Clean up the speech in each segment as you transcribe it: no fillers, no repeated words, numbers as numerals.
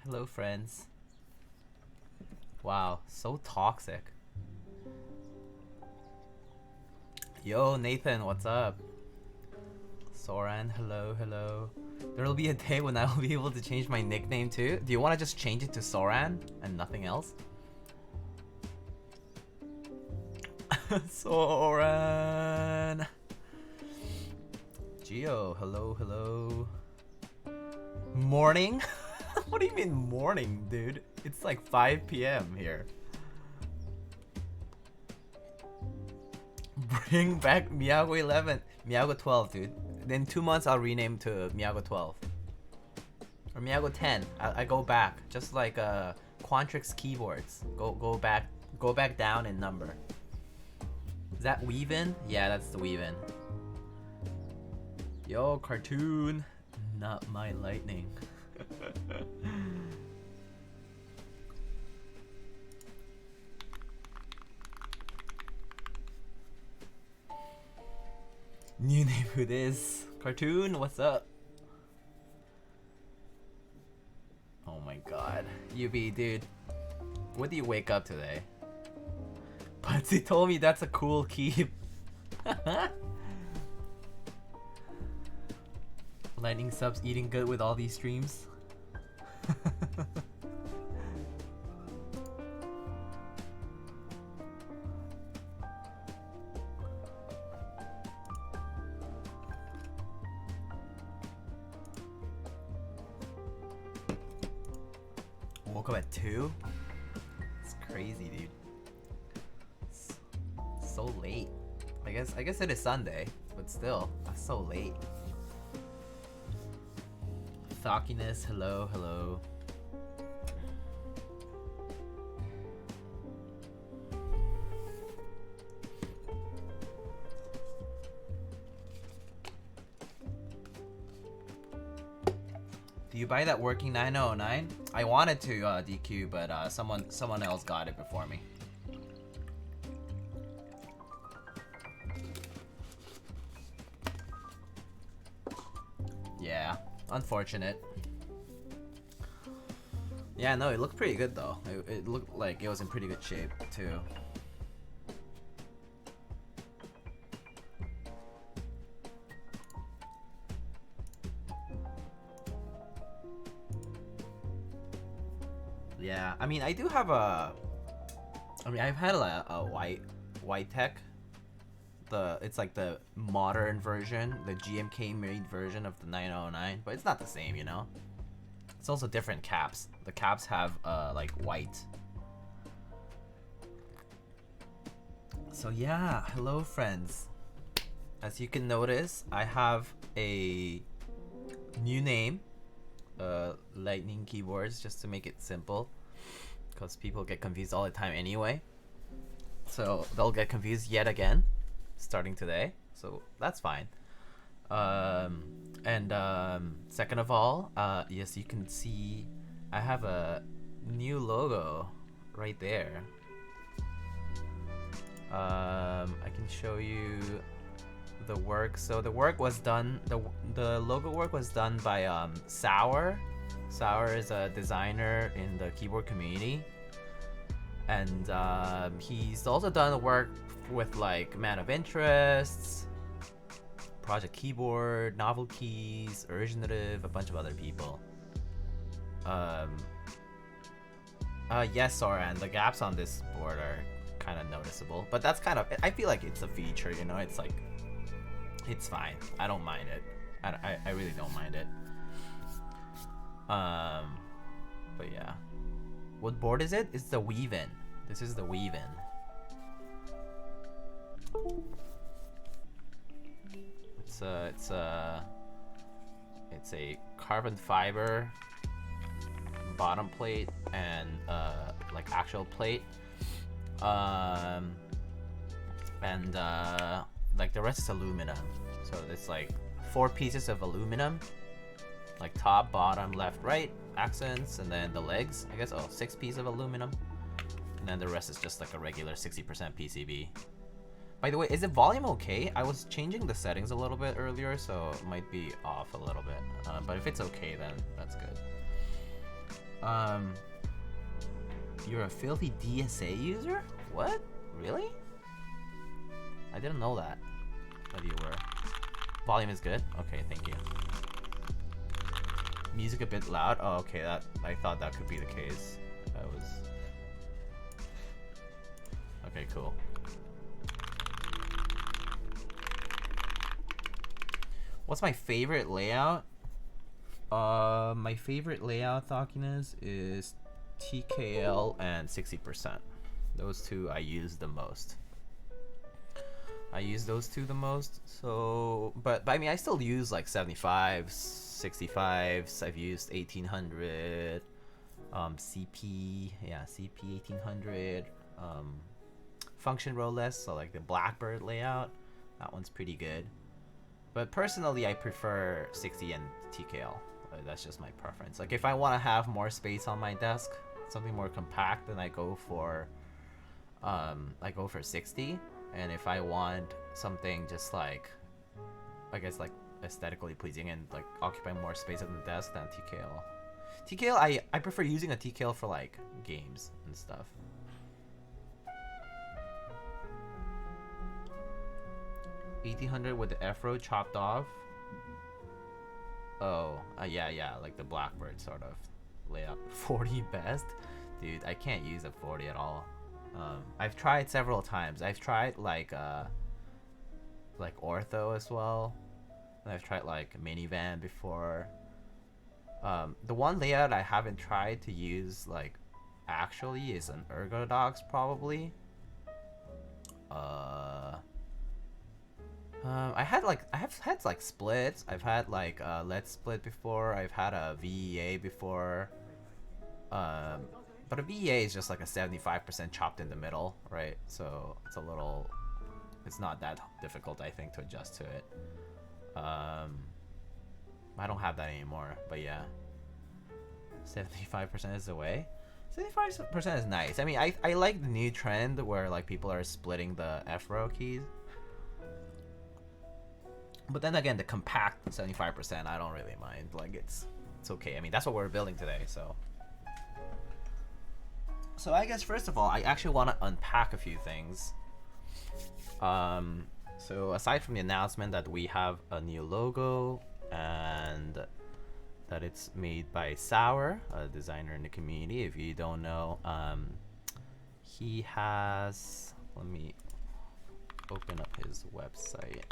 Hello, friends. Wow, so toxic. Yo, Nathan, what's up? Soran, hello, hello. There'll be a day when I will be able to change my nickname too. Do you want to just change it to Soran and nothing else? Soran. Geo, hello, hello. Morning? What do you mean morning, dude? It's like 5 p.m. here. Bring back Miyago 11, Miyago 12, dude. Then 2 months I'll rename to Miyago 12 or Miyago 10. I go back, just like Quantrix keyboards. Go back down in number. Is that weave-in? Yeah, that's the weave-in. Yo, cartoon, not my lightning. New neighborhood is cartoon. What's up? Oh my god, UB, dude. What do you wake up today? Patsy told me that's a cool keep. Lightning subs eating good with all these streams. Woke up at 2? It's crazy, dude. It's so late. I guess it is Sunday, but still, that's so late. Thockiness, hello, hello. Do you buy that working 9009? I wanted to DQ, but someone else got it before me. Yeah, unfortunate. Yeah, no, it looked pretty good though. It looked like it was in pretty good shape too. Yeah, I mean, I do have a. I mean, I've had a white tech. It's like the modern version, the GMK made version of the 909, but it's not the same, you know. It's also different caps. The caps have like white. So yeah, hello friends. As you can notice, I have a new name. Lightning keyboards, just to make it simple, because people get confused all the time anyway, so they'll get confused yet again starting today, so that's fine. Second of all, yes, you can see I have a new logo right there. I can show you the work. So the work was done, the logo work was done by Sour. Sour is a designer in the keyboard community, and he's also done the work with like Man of Interests, Project Keyboard, Novel Keys, Originative, a bunch of other people. Yes, Soren, the gaps on this board are kind of noticeable, but that's kind of, I feel like it's a feature, you know. It's like, it's fine. I don't mind it. I really don't mind it. But yeah. What board is it? It's the weave-in. This is the weave-in. It's a carbon fiber bottom plate and like actual plate. Like the rest is aluminum. So it's like 4 pieces of aluminum, like top, bottom, left, right, accents, and then the legs, I guess. 6 pieces of aluminum, and then the rest is just like a regular 60% PCB. By the way, is the volume okay? I was changing the settings a little bit earlier, so it might be off a little bit, but if it's okay, then that's good. Um, you're a filthy DSA user? What? Really? I didn't know that you were. Volume is good? Okay, thank you. Music a bit loud? Oh, okay, that I thought that could be the case. That was... Okay, cool. What's my favorite layout? My favorite layout, Thockiness, is TKL and 60%. Those two I use the most. I use those two the most. So, but I mean, I still use like 75s, 65s. I've used 1800, CP, yeah, CP 1800, function rowless. So like the Blackbird layout, that one's pretty good. But personally, I prefer 60 and TKL. That's just my preference. Like if I want to have more space on my desk, something more compact, then I go for 60. And if I want something just like, I guess like aesthetically pleasing and like occupy more space at the desk, then TKL. TKL, I prefer using a TKL for like games and stuff. $1,800 with the F-row chopped off. Oh, yeah, like the Blackbird sort of layout. 40 best? Dude, I can't use a 40 at all. I've tried several times. I've tried like ortho as well. And I've tried like minivan before. The one layout I haven't tried to use like actually is an Ergodox probably. I have had like splits. I've had like a LED split before. I've had a VEA before. But a VEA is just like a 75% chopped in the middle, right? So it's not that difficult, I think, to adjust to it. I don't have that anymore, but yeah. 75% is the way. 75% is nice. I mean, I like the new trend where like people are splitting the F-row keys. But then again, the compact 75%, I don't really mind. Like it's okay. I mean, that's what we're building today, so. So I guess first of all, I actually want to unpack a few things. So aside from the announcement that we have a new logo and that it's made by Sour, a designer in the community. If you don't know, he has. Let me open up his website.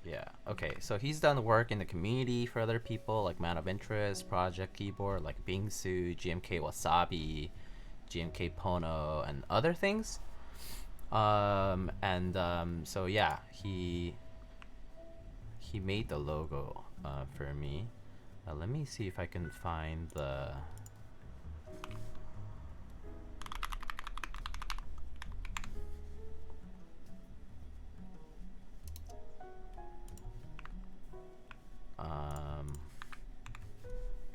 Yeah, okay, so he's done work in the community for other people like Man of Interest, Project Keyboard, like Bingsu, GMK Wasabi, GMK Pono, and other things. So yeah, he made the logo for me. Let me see if I can find the...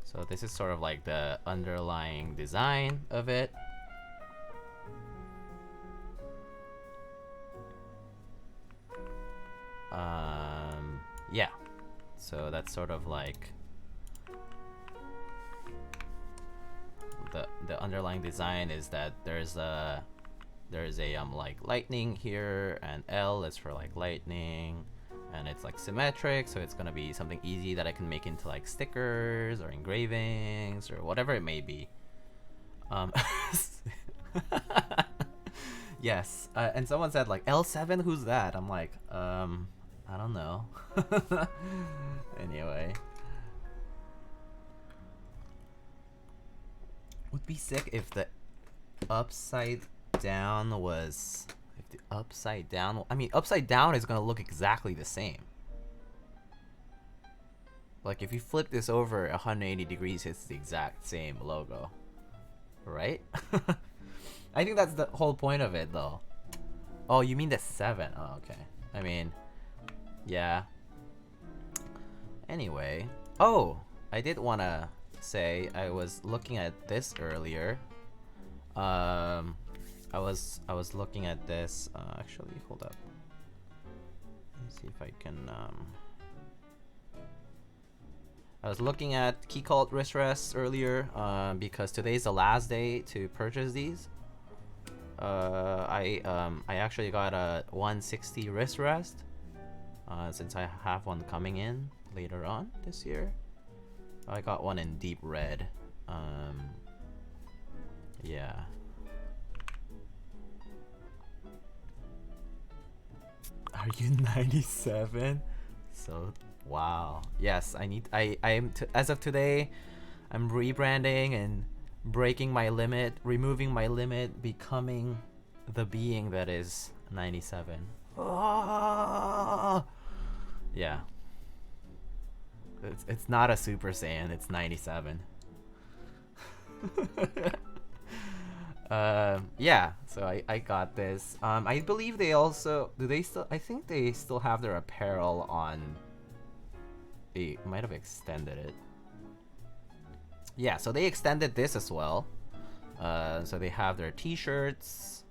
So this is sort of like the underlying design of it. Yeah, so that's sort of like the underlying design is that there's a like lightning here, and L is for like lightning, and it's like symmetric, so it's gonna be something easy that I can make into like stickers or engravings or whatever it may be. Yes, and someone said like L7, who's that? I'm like, I don't know. Anyway, would be sick if the upside down was. If the upside down, I mean, upside down is gonna look exactly the same. Like if you flip this over 180 degrees, it's the exact same logo, right? I think that's the whole point of it, though. Oh, you mean the 7? Oh, okay. I mean, yeah. Anyway, oh, I did want to say I was looking at this earlier. I was looking at this. Actually, hold up. see if I can. I was looking at Keycult wrist rests earlier because today's the last day to purchase these. I actually got a 160 wrist rest since I have one coming in later on this year. I got one in deep red. Yeah. Are you 97? So wow. Yes, I am as of today, I'm rebranding and breaking my limit, removing my limit, becoming the being that is 97. Oh! Yeah. It's not a Super Saiyan, it's 97. Yeah, so I got this. I believe they also I think they still have their apparel on. They might have extended it. Yeah, so they extended this as well. So they have their t-shirts,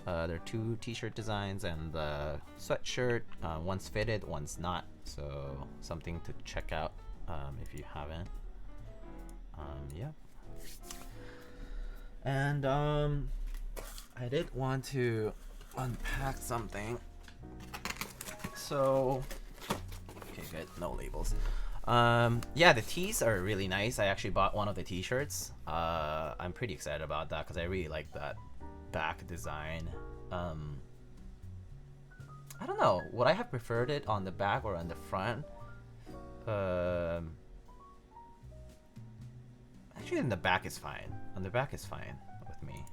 their 2 t-shirt designs, and the sweatshirt. One's fitted, one's not. So something to check out if you haven't. Yeah. And I did want to unpack something. So okay, good, no labels. Yeah, the tees are really nice. I actually bought one of the t-shirts. I'm pretty excited about that because I really like that back design. I don't know, would I have preferred it on the back or on the front? Actually, in the back is fine. On the back is fine with me.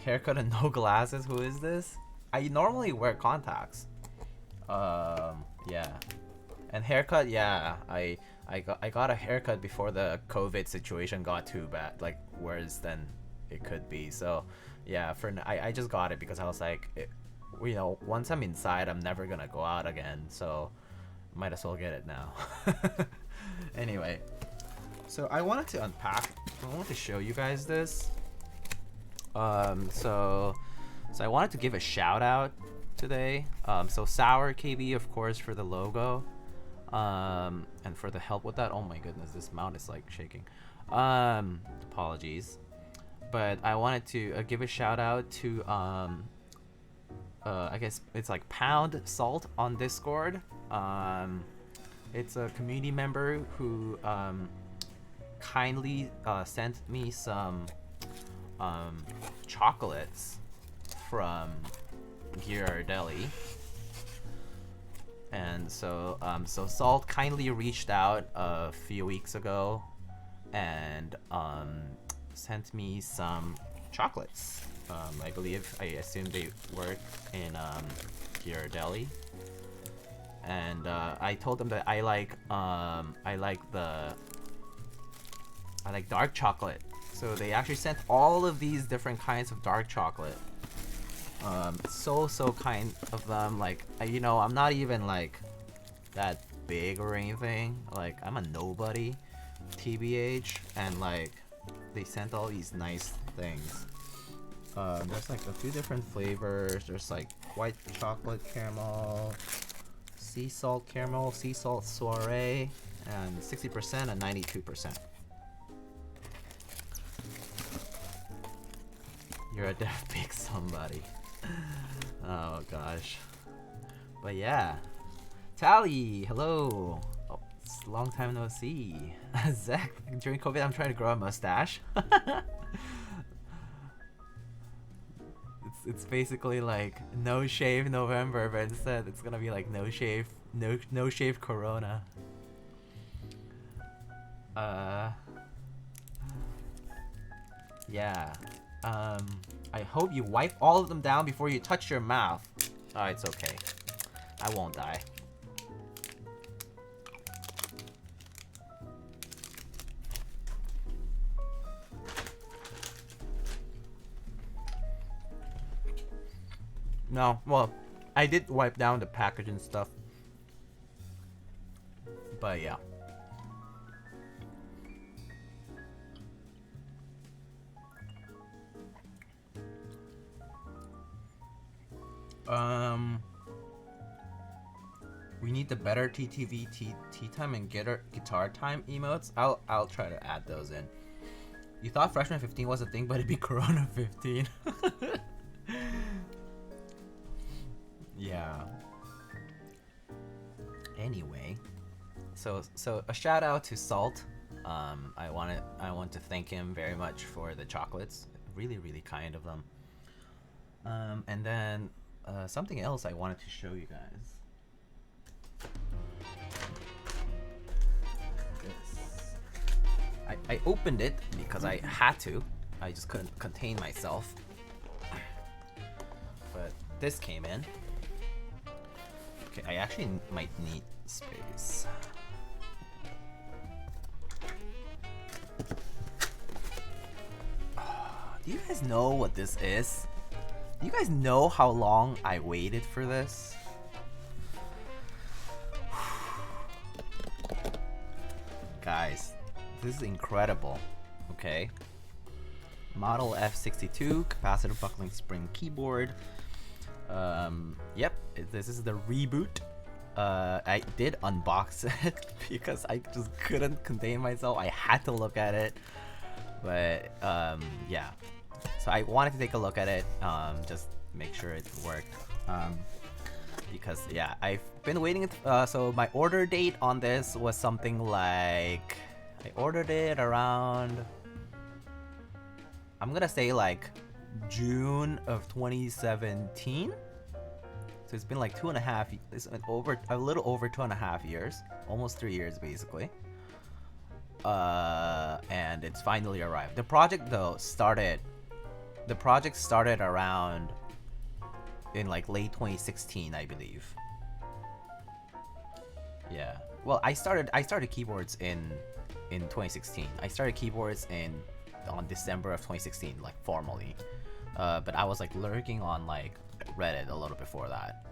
Haircut and no glasses. Who is this? I normally wear contacts. Yeah. And haircut, yeah. I got a haircut before the COVID situation got too bad, like worse than it could be. So yeah, I just got it because I was like, you know, once I'm inside, I'm never gonna go out again. So might as well get it now. Anyway, so I wanted to unpack. I wanted to show you guys this. So I wanted to give a shout out today. So Sour KB, of course, for the logo, and for the help with that. Oh my goodness, this mount is like shaking. Apologies, but I wanted to give a shout out to I guess it's like Pound Salt on Discord. It's a community member who kindly sent me some chocolates from Ghirardelli. And so so Salt kindly reached out a few weeks ago and sent me some chocolates. I assume they work in Ghirardelli. And I told them that I like dark chocolate. So they actually sent all of these different kinds of dark chocolate. So kind of them. Like, you know, I'm not even like that big or anything. Like, I'm a nobody, TBH, and like they sent all these nice things. There's like a few different flavors. There's like white chocolate caramel, sea salt caramel, sea salt soiree, and 60% and 92%. You're a deaf big somebody. Oh gosh. But yeah. Tally, hello. Oh, it's a long time no see. Zach, during COVID I'm trying to grow a mustache. It's basically like no shave November, but instead it's gonna be like no shave Corona. Yeah. I hope you wipe all of them down before you touch your mouth. Oh, it's okay. I won't die. No, well, I did wipe down the package and stuff. But yeah. We need the better TTV tea time and guitar time emotes. I'll try to add those in. You thought Freshman 15 was a thing, but it'd be Corona 15. Yeah. Anyway, so a shout out to Salt. I want to thank him very much for the chocolates. Really, really kind of them. And then something else I wanted to show you guys. This. I opened it because I had to. I just couldn't contain myself. But this came in. Okay, I actually might need space. Do you guys know what this is? Do you guys know how long I waited for this? Guys, this is incredible. Okay. Model F62 capacitive buckling spring keyboard. Yep, this is the reboot. I did unbox it because I just couldn't contain myself. I had to look at it. But yeah. So I wanted to take a look at it, just make sure it worked. Because yeah, I've been waiting. So my order date on this was something like, I ordered it around, I'm gonna say like June of 2017. So it's been like 2.5. It's been a little over 2.5 years, almost 3 years basically. And it's finally arrived. The project though started. The project started around in like late 2016, I believe. Yeah. Well, I started keyboards in 2016. I started keyboards on December of 2016, like formally. But I was like lurking on like Reddit a little before that.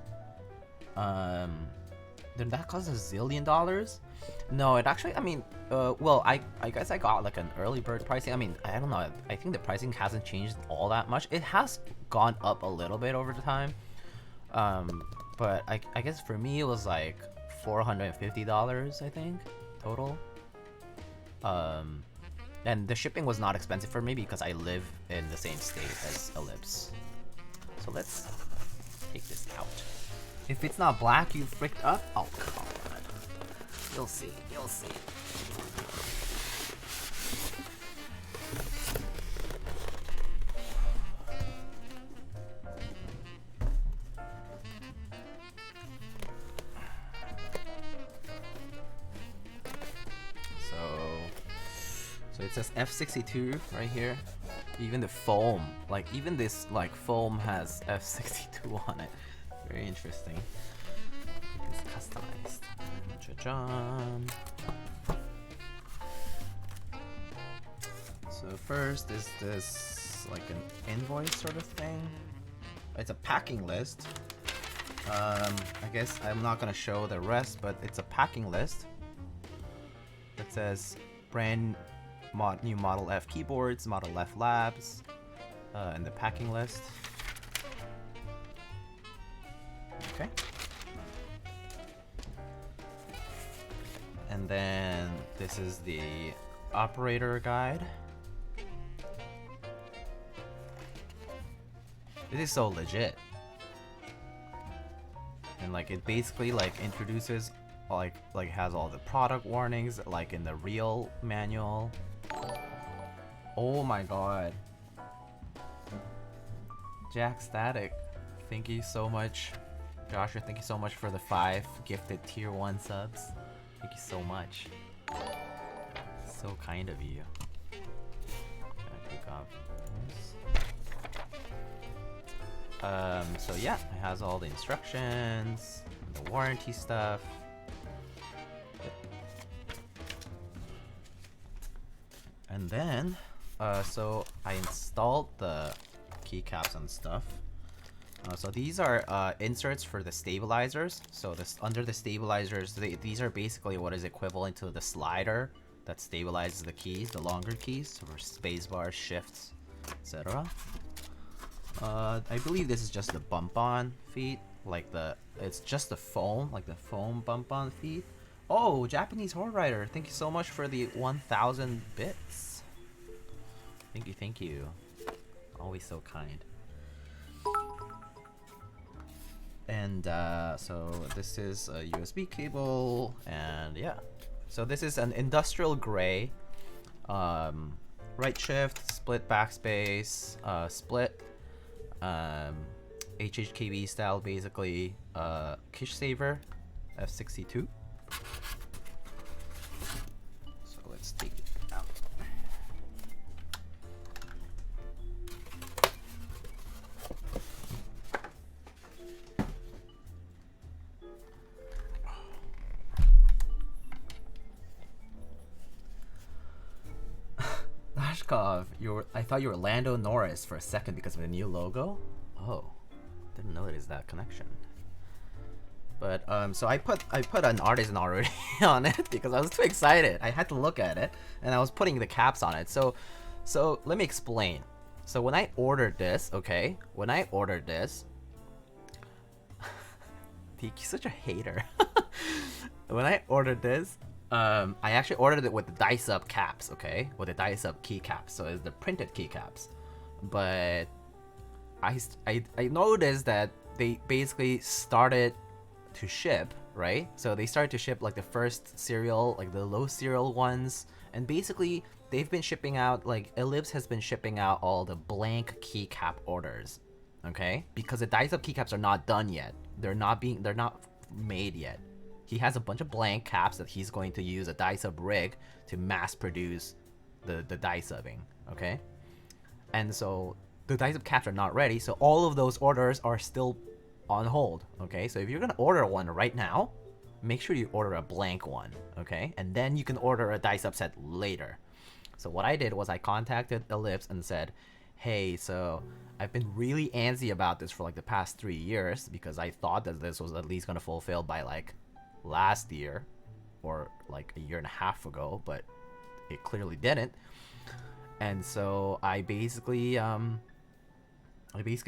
Then that cost $1 zillion? No, it actually, I mean, well, I guess I got like an early bird pricing. I mean, I don't know. I think the pricing hasn't changed all that much. It has gone up a little bit over the time. But I guess for me it was like $450, I think, total. And the shipping was not expensive for me because I live in the same state as Ellipse. So let's take this out. If it's not black, you fricked up? Oh, come on. You'll see. You'll see. So it says F62 right here. Even the foam, like even this like foam has F62 on it. Very interesting. It's customized. Cha-chan. So first is this like an invoice sort of thing. It's a packing list. I guess I'm not gonna show the rest, but it's a packing list that says new Model F keyboards, Model F labs, and the packing list. Okay. And then this is the operator guide. This is so legit. And like it basically like introduces like has all the product warnings like in the real manual. Oh my god. Jack Static, thank you so much. Joshua, thank you so much for the 5 gifted tier 1 subs. Thank you so much. So kind of you. Can I pick up this? So yeah, it has all the instructions, the warranty stuff. And then, so I installed the keycaps and stuff. So these are inserts for the stabilizers. So this under the stabilizers, these are basically what is equivalent to the slider that stabilizes the keys, the longer keys, so for spacebar, shifts, etc. I believe this is just the bump-on feet, like it's just the foam, like the foam bump-on feet. Oh, Japanese Horde Rider, thank you so much for the 1,000 bits. Thank you. Always so kind. And so this is a USB cable, and yeah. So this is an industrial gray, right shift, split backspace, split, HHKB style basically, Kishsaver, F62. So let's take it out. Lashkov, I thought you were Lando Norris for a second because of the new logo. Oh, didn't notice that connection. But so I put an artisan already on it because I was too excited. I had to look at it, and I was putting the caps on it. So let me explain. So when I ordered this, okay, when I ordered this, Tiki's such a hater. When I ordered this, I actually ordered it with the dice up caps, okay, with the dice up keycaps. So it's the printed keycaps, but I noticed that they basically started to ship, right? So they started to ship like the first serial, like the low serial ones, and basically they've been shipping out, like Ellipse has been shipping out all the blank keycap orders, okay? Because the dice up keycaps are not done yet. They're not made yet. He has a bunch of blank caps that he's going to use a dice up rig to mass produce the dice subbing, okay? And so the dice up caps are not ready, so all of those orders are still on hold, okay? So if you're gonna order one right now, make sure you order a blank one, okay? And then you can order a dice up set later. So what I did was I contacted Ellipse and said, hey, so I've been really antsy about this for like the past 3 years because I thought that this was at least gonna fulfill by like last year or like a year and a half ago, but it clearly didn't. And so I basically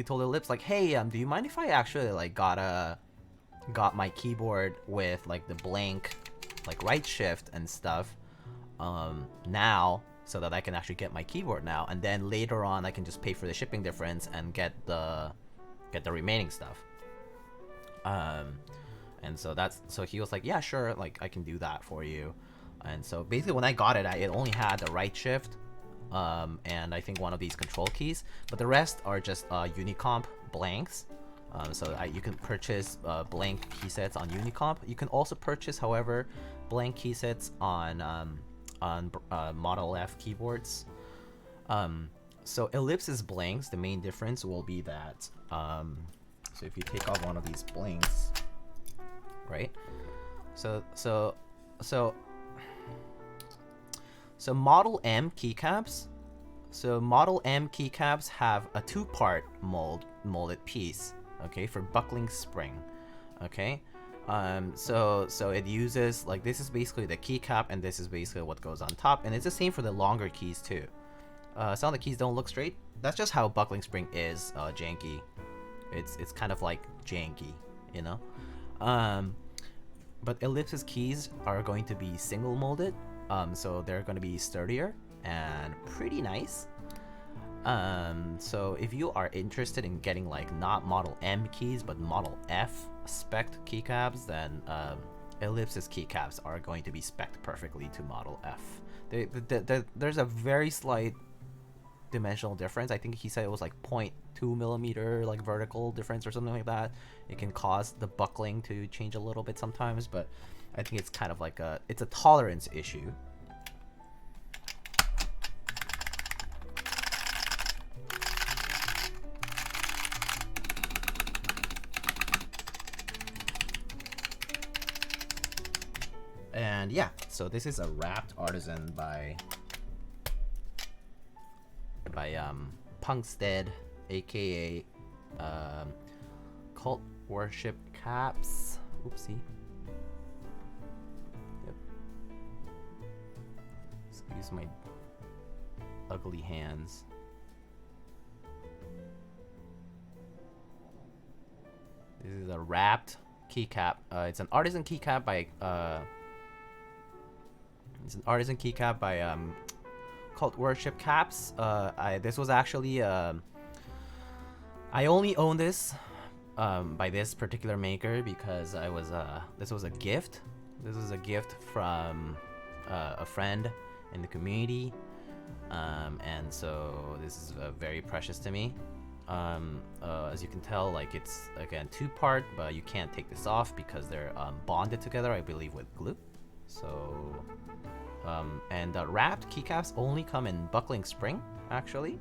told Ellipse like, hey, do you mind if I actually like got my keyboard with like the blank like right shift and stuff now, so that I can actually get my keyboard now, and then later on I can just pay for the shipping difference and get the remaining stuff. And so he was like, yeah, sure, like I can do that for you. And so basically when I got it, it only had the right shift, and I think one of these control keys, but the rest are just Unicomp blanks. So you can purchase blank key sets on Unicomp. You can also purchase, however, blank key sets on Model F keyboards. So Ellipse's blanks, the main difference will be that, so if you take off one of these blanks, right? So Model M keycaps. So Model M keycaps have a two-part molded piece, okay, for buckling spring, okay. So it uses, like, this is basically the keycap, and this is basically what goes on top, and it's the same for the longer keys too. Some of the keys don't look straight. That's just how buckling spring is janky. It's kind of like janky, you know. But Ellipse's keys are going to be single molded, so they're going to be sturdier and pretty nice. So if you are interested in getting like not Model M keys but Model F spec keycaps, then Ellipse's keycaps are going to be spec'd perfectly to Model F. There's a very slight dimensional difference. I think he said it was like 0.2 millimeter like vertical difference or something like that. It can cause the buckling to change a little bit sometimes, but I think it's kind of like it's a tolerance issue. And yeah, so this is a wrapped artisan by Punkstead, aka Cult Worship Caps. Oopsie. Yep. So use my ugly hands. This is a wrapped keycap. It's an artisan keycap by Cult Worship Caps. This was actually I only own this by this particular maker because this was a gift. This was a gift from a friend in the community, and so this is very precious to me. As you can tell, like, it's again 2-part, but you can't take this off because they're bonded together, I believe, with glue. So and wrapped keycaps only come in buckling spring, actually.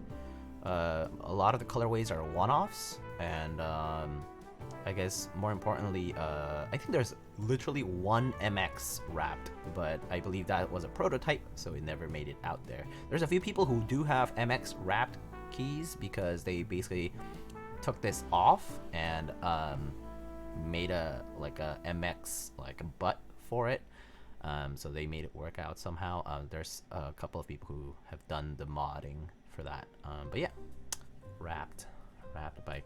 A lot of the colorways are one-offs, and I guess more importantly, I think there's literally one MX wrapped, but I believe that was a prototype, so it never made it out there. There's a few people who do have MX wrapped keys because they basically took this off and made a MX like a butt for it. So they made it work out somehow. There's a couple of people who have done the modding for that. But yeah, wrapped by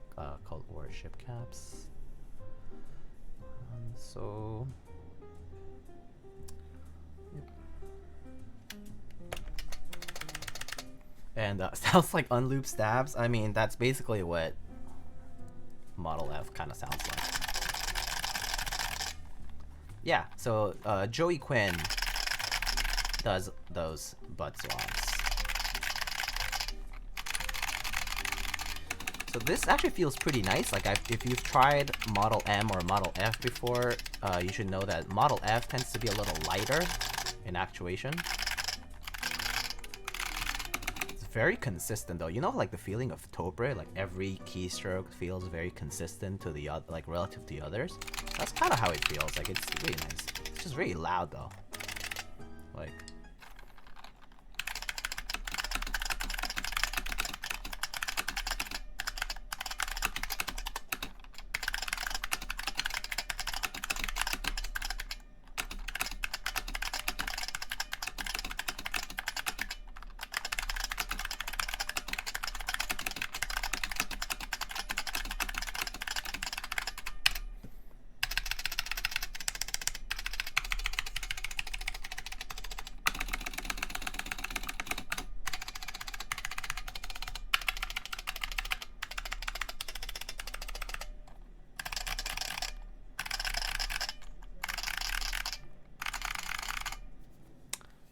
Cult Worship Caps. So and sounds like unlooped stabs. I mean, that's basically what Model F kind of sounds like. Yeah, so Joey Quinn does those butt swabs. So this actually feels pretty nice. Like, if you've tried Model M or Model F before, you should know that Model F tends to be a little lighter in actuation. It's very consistent though. You know, like the feeling of Topre, like every keystroke feels very consistent to the other, like relative to the others. That's kind of how it feels. Like, it's really nice. It's just very loud though. Like.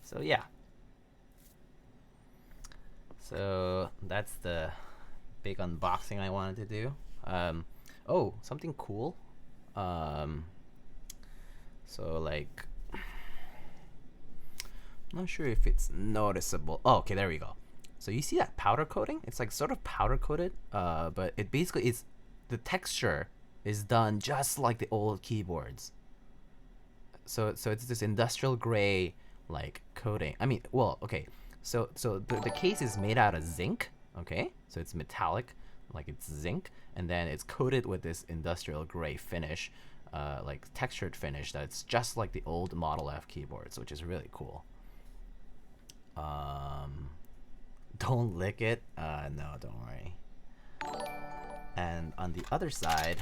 So yeah. So that's the big unboxing I wanted to do. Oh, something cool. So like, I'm not sure if it's noticeable. Oh, okay, there we go. So you see that powder coating? It's like sort of powder coated, but it basically is, the texture is done just like the old keyboards. So it's this industrial gray like coating. I mean, well, okay. So the case is made out of zinc, okay? So it's metallic, like it's zinc, and then it's coated with this industrial gray finish, like textured finish that's just like the old Model F keyboards, which is really cool. Don't lick it. No, don't worry. And on the other side,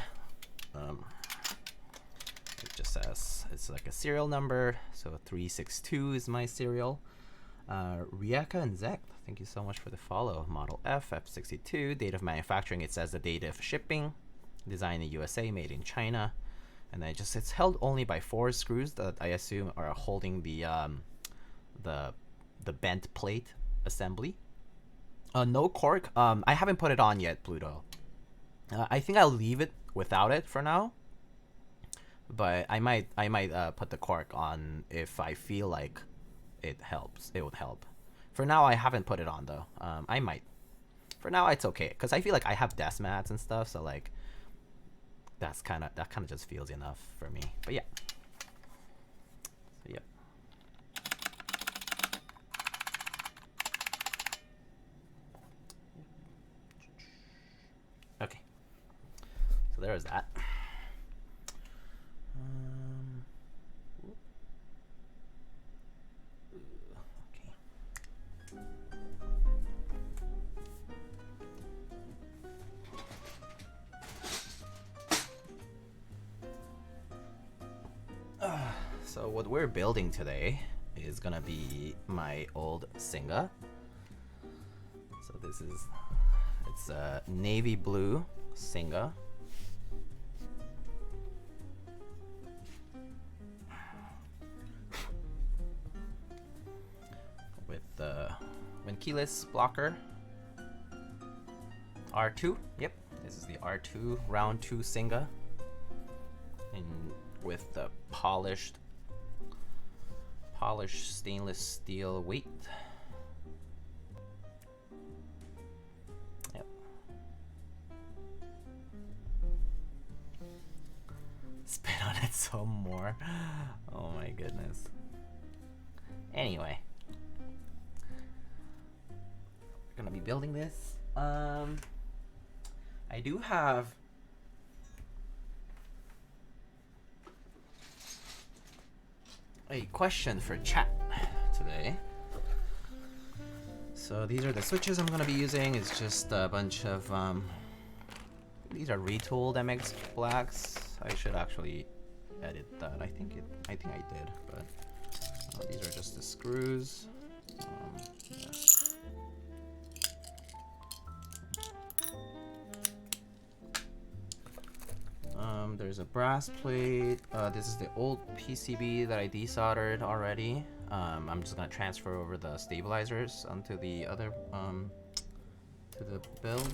it just says, it's like a serial number, so 362 is my serial. Rieka and Zek, thank you so much for the follow. Model F, F62, date of manufacturing, it says the date of shipping, designed in the USA, made in China, and then it's held only by 4 screws that I assume are holding the bent plate assembly. No cork. I haven't put it on yet, Pluto. I think I'll leave it without it for now, but I might put the cork on if I feel like it helps. It would help. For now, I haven't put it on though. I might. For now, it's okay because I feel like I have desk mats and stuff, so like that kind of just feels enough for me. But yeah. So, yep. Okay. So there's that. So what we're building today is gonna be my old SINGA. So it's a navy blue SINGA. With the keyless blocker. R2, yep, this is the R2 round 2 SINGA. And with the polished stainless steel weight. Yep. Spit on it some more. Oh my goodness. Anyway, we're gonna be building this. I do have a question for chat today. So these are the switches I'm gonna be using. It's just a bunch of these are retooled MX blacks. I should actually edit that. I think I did, but these are just the screws. Yeah. There's a brass plate. This is the old PCB that I desoldered already. I'm just gonna transfer over the stabilizers onto the other to the build.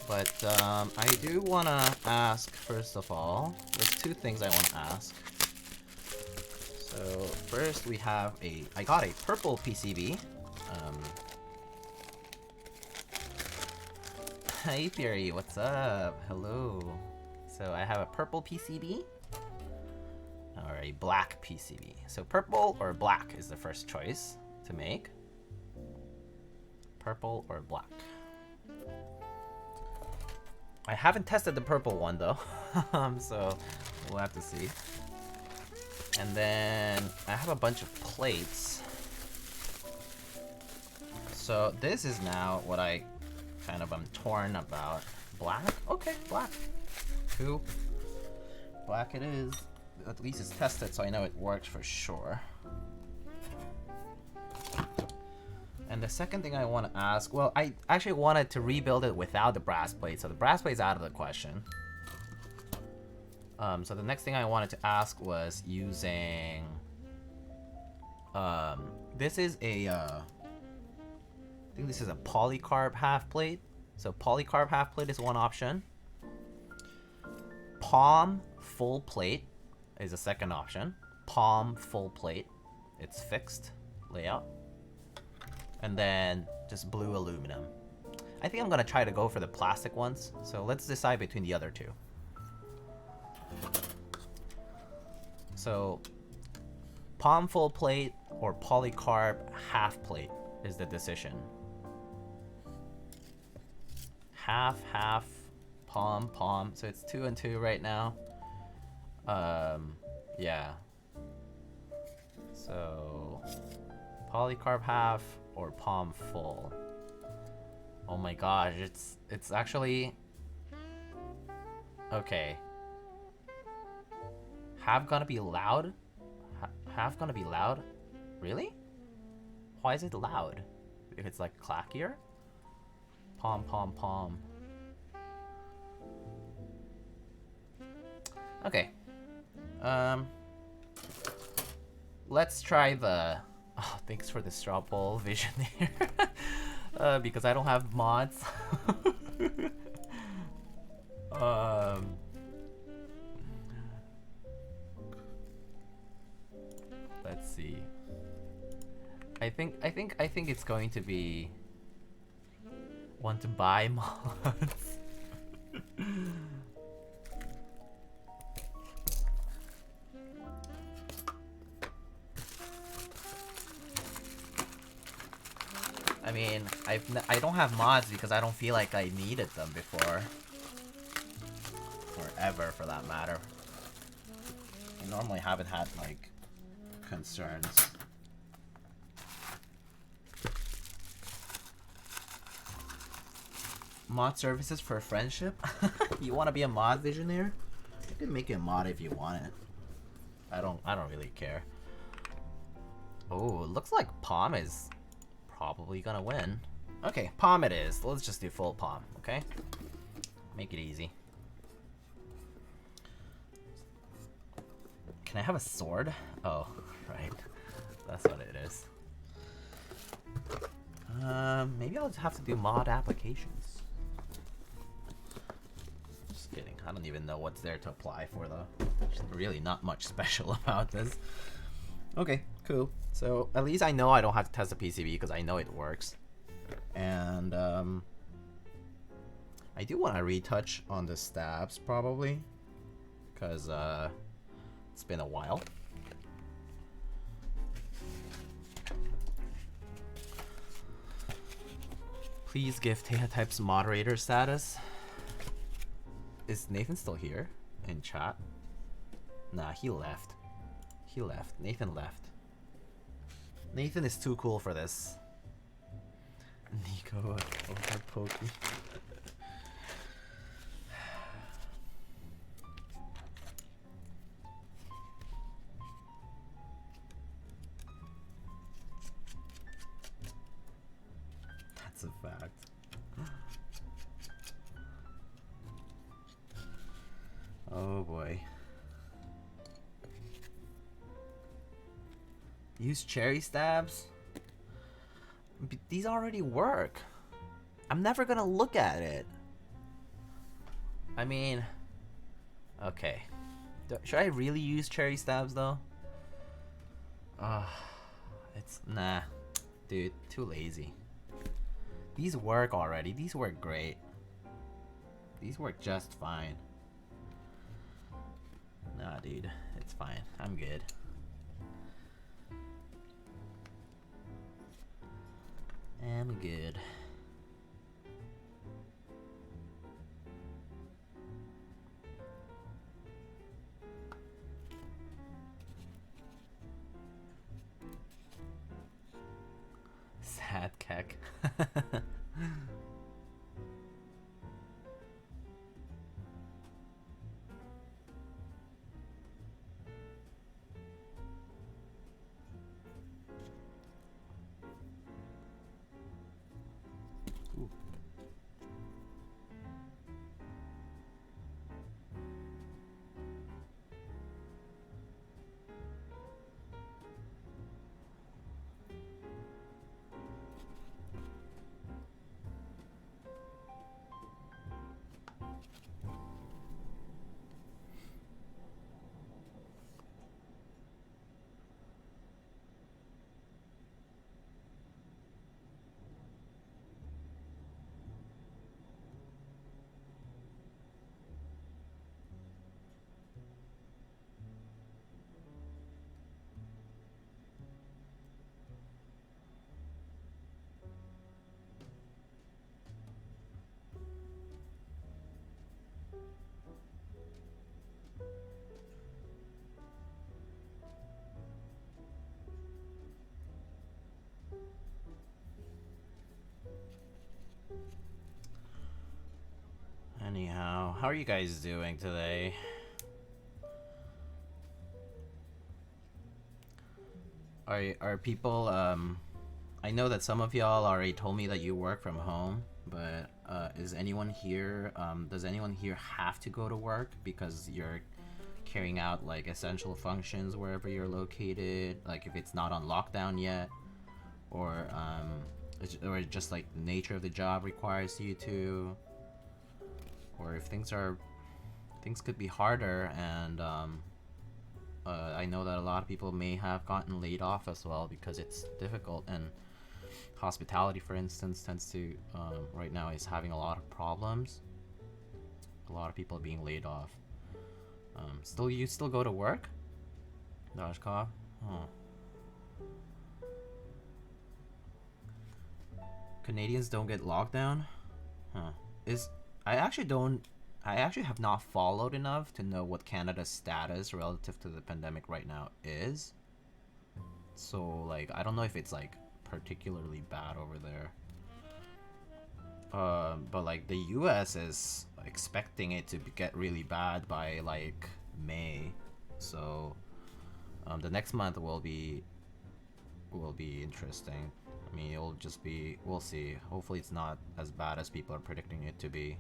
But I do wanna ask, first of all, there's two things I wanna ask. So first we have I got a purple PCB. Hey Theory, what's up? Hello. So I have a purple PCB or a black PCB. So purple or black is the first choice to make. Purple or black. I haven't tested the purple one though, so we'll have to see. And then I have a bunch of plates. So this is now what I'm torn about. Black? Okay, black. Cool. Black it is. At least it's tested, so I know it works for sure. And the second thing I want to ask, well, I actually wanted to rebuild it without the brass plate, so the brass plate's out of the question. So the next thing I wanted to ask was using, this is a, I think this is a polycarb half plate. So polycarb half plate is one option. Palm full plate is a second option. Palm full plate, it's fixed layout. And then just blue aluminum. I think I'm gonna try to go for the plastic ones. So let's decide between the other two. So palm full plate or polycarb half plate is the decision. Half, palm. So it's 2 and 2 right now. Yeah. So polycarb half or palm full. Oh my gosh, it's actually okay. Half gonna be loud? Half gonna be loud? Really? Why is it loud? If it's like clackier? Palm. Okay. Let's try the... Oh, thanks for the straw poll vision there. Because I don't have mods. Let's see. I think it's going to be want to buy mods. I mean, I don't have mods because I don't feel like I needed them before, or ever for that matter. I normally haven't had like concerns. Mod services for friendship? You want to be a mod visionaire? You can make it a mod if you want it. I don't really care. Oh, it looks like Palm is probably gonna win. Okay, Palm it is. Let's just do full Palm, okay? Make it easy. Can I have a sword? Oh, right. That's what it is. Maybe I'll have to do mod applications. Just kidding. I don't even know what's there to apply for though. There's really not much special about this. Okay, cool. So at least I know I don't have to test the PCB because I know it works. And I do want to retouch on the stabs probably, because it's been a while. Please give Type's moderator status. Is Nathan still here in chat? Nah, he left. He left. Nathan left. Nathan is too cool for this. Nico over Pokey. That's a fact. Oh boy. Use cherry stabs? But these already work. I'm never gonna look at it. I mean, okay. Should I really use cherry stabs though? It's nah, dude, too lazy. These work already. These work great. These work just fine. Nah, dude, it's fine. I'm good. I'm good. Sad keck. Anyhow, how are you guys doing today? Are people I know that some of y'all already told me that you work from home, but is anyone here does anyone here have to go to work because you're carrying out like essential functions wherever you're located, like if it's not on lockdown yet, or just like the nature of the job requires you to, or if things could be harder, and I know that a lot of people may have gotten laid off as well because it's difficult, and hospitality, for instance, tends to right now is having a lot of problems. A lot of people are being laid off. You still go to work, Dashkov? Oh. Canadians don't get locked down? Huh. I actually have not followed enough to know what Canada's status relative to the pandemic right now is. So like I don't know if it's like particularly bad over there. But like the U.S. is expecting it to get really bad by like May, so the next month will be interesting. I mean, it'll just be, we'll see. Hopefully it's not as bad as people are predicting it to be.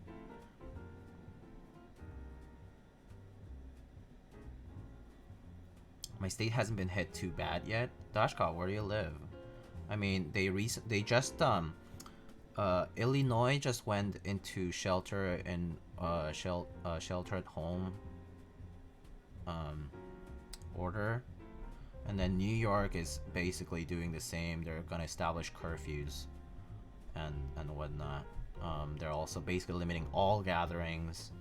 My state hasn't been hit too bad yet. Dashka, where do you live? I mean, they just Illinois just went into shelter and shelter at home order, and then New York is basically doing the same. They're gonna establish curfews and whatnot. They're also basically limiting all gatherings,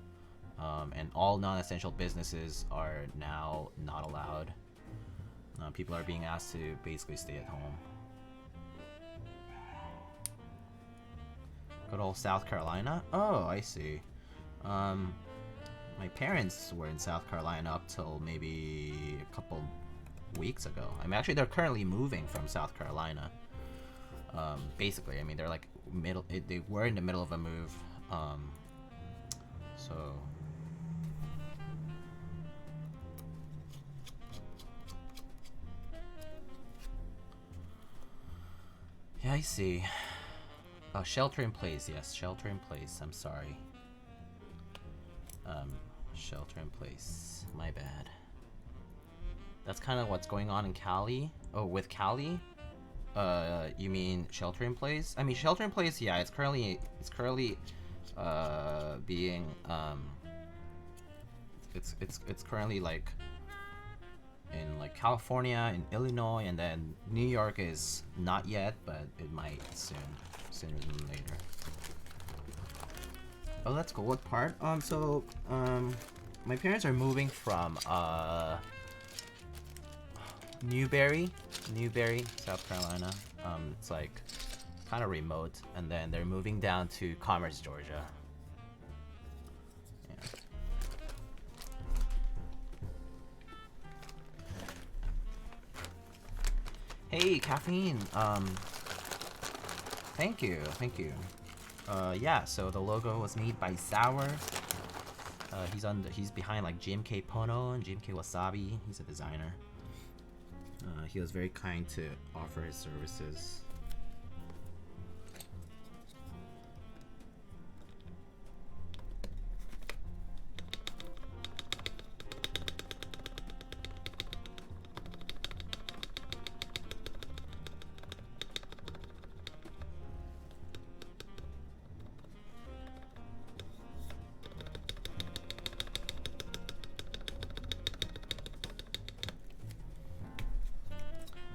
and all non-essential businesses are now not allowed. People are being asked to basically stay at home. Good old South Carolina? Oh, I see. My parents were in South Carolina up till maybe a couple weeks ago. I mean, actually, they're currently moving from South Carolina. Basically, I mean, they're like they were in the middle of a move. So. Yeah, I see. Shelter in place, yes, shelter in place. I'm sorry. Shelter in place. My bad. That's kind of what's going on in Cali. Oh, with Cali? You mean shelter in place? I mean, shelter in place, yeah, it's currently being it's currently like in like California, in Illinois, and then New York is not yet, but it might soon, sooner than later. Oh, that's cool. What part? My parents are moving from Newberry, South Carolina. It's like kind of remote, and then they're moving down to Commerce, Georgia. Hey, Caffeine. Thank you. Yeah. So the logo was made by Sour. He's behind like GMK Pono and GMK Wasabi. He's a designer. He was very kind to offer his services.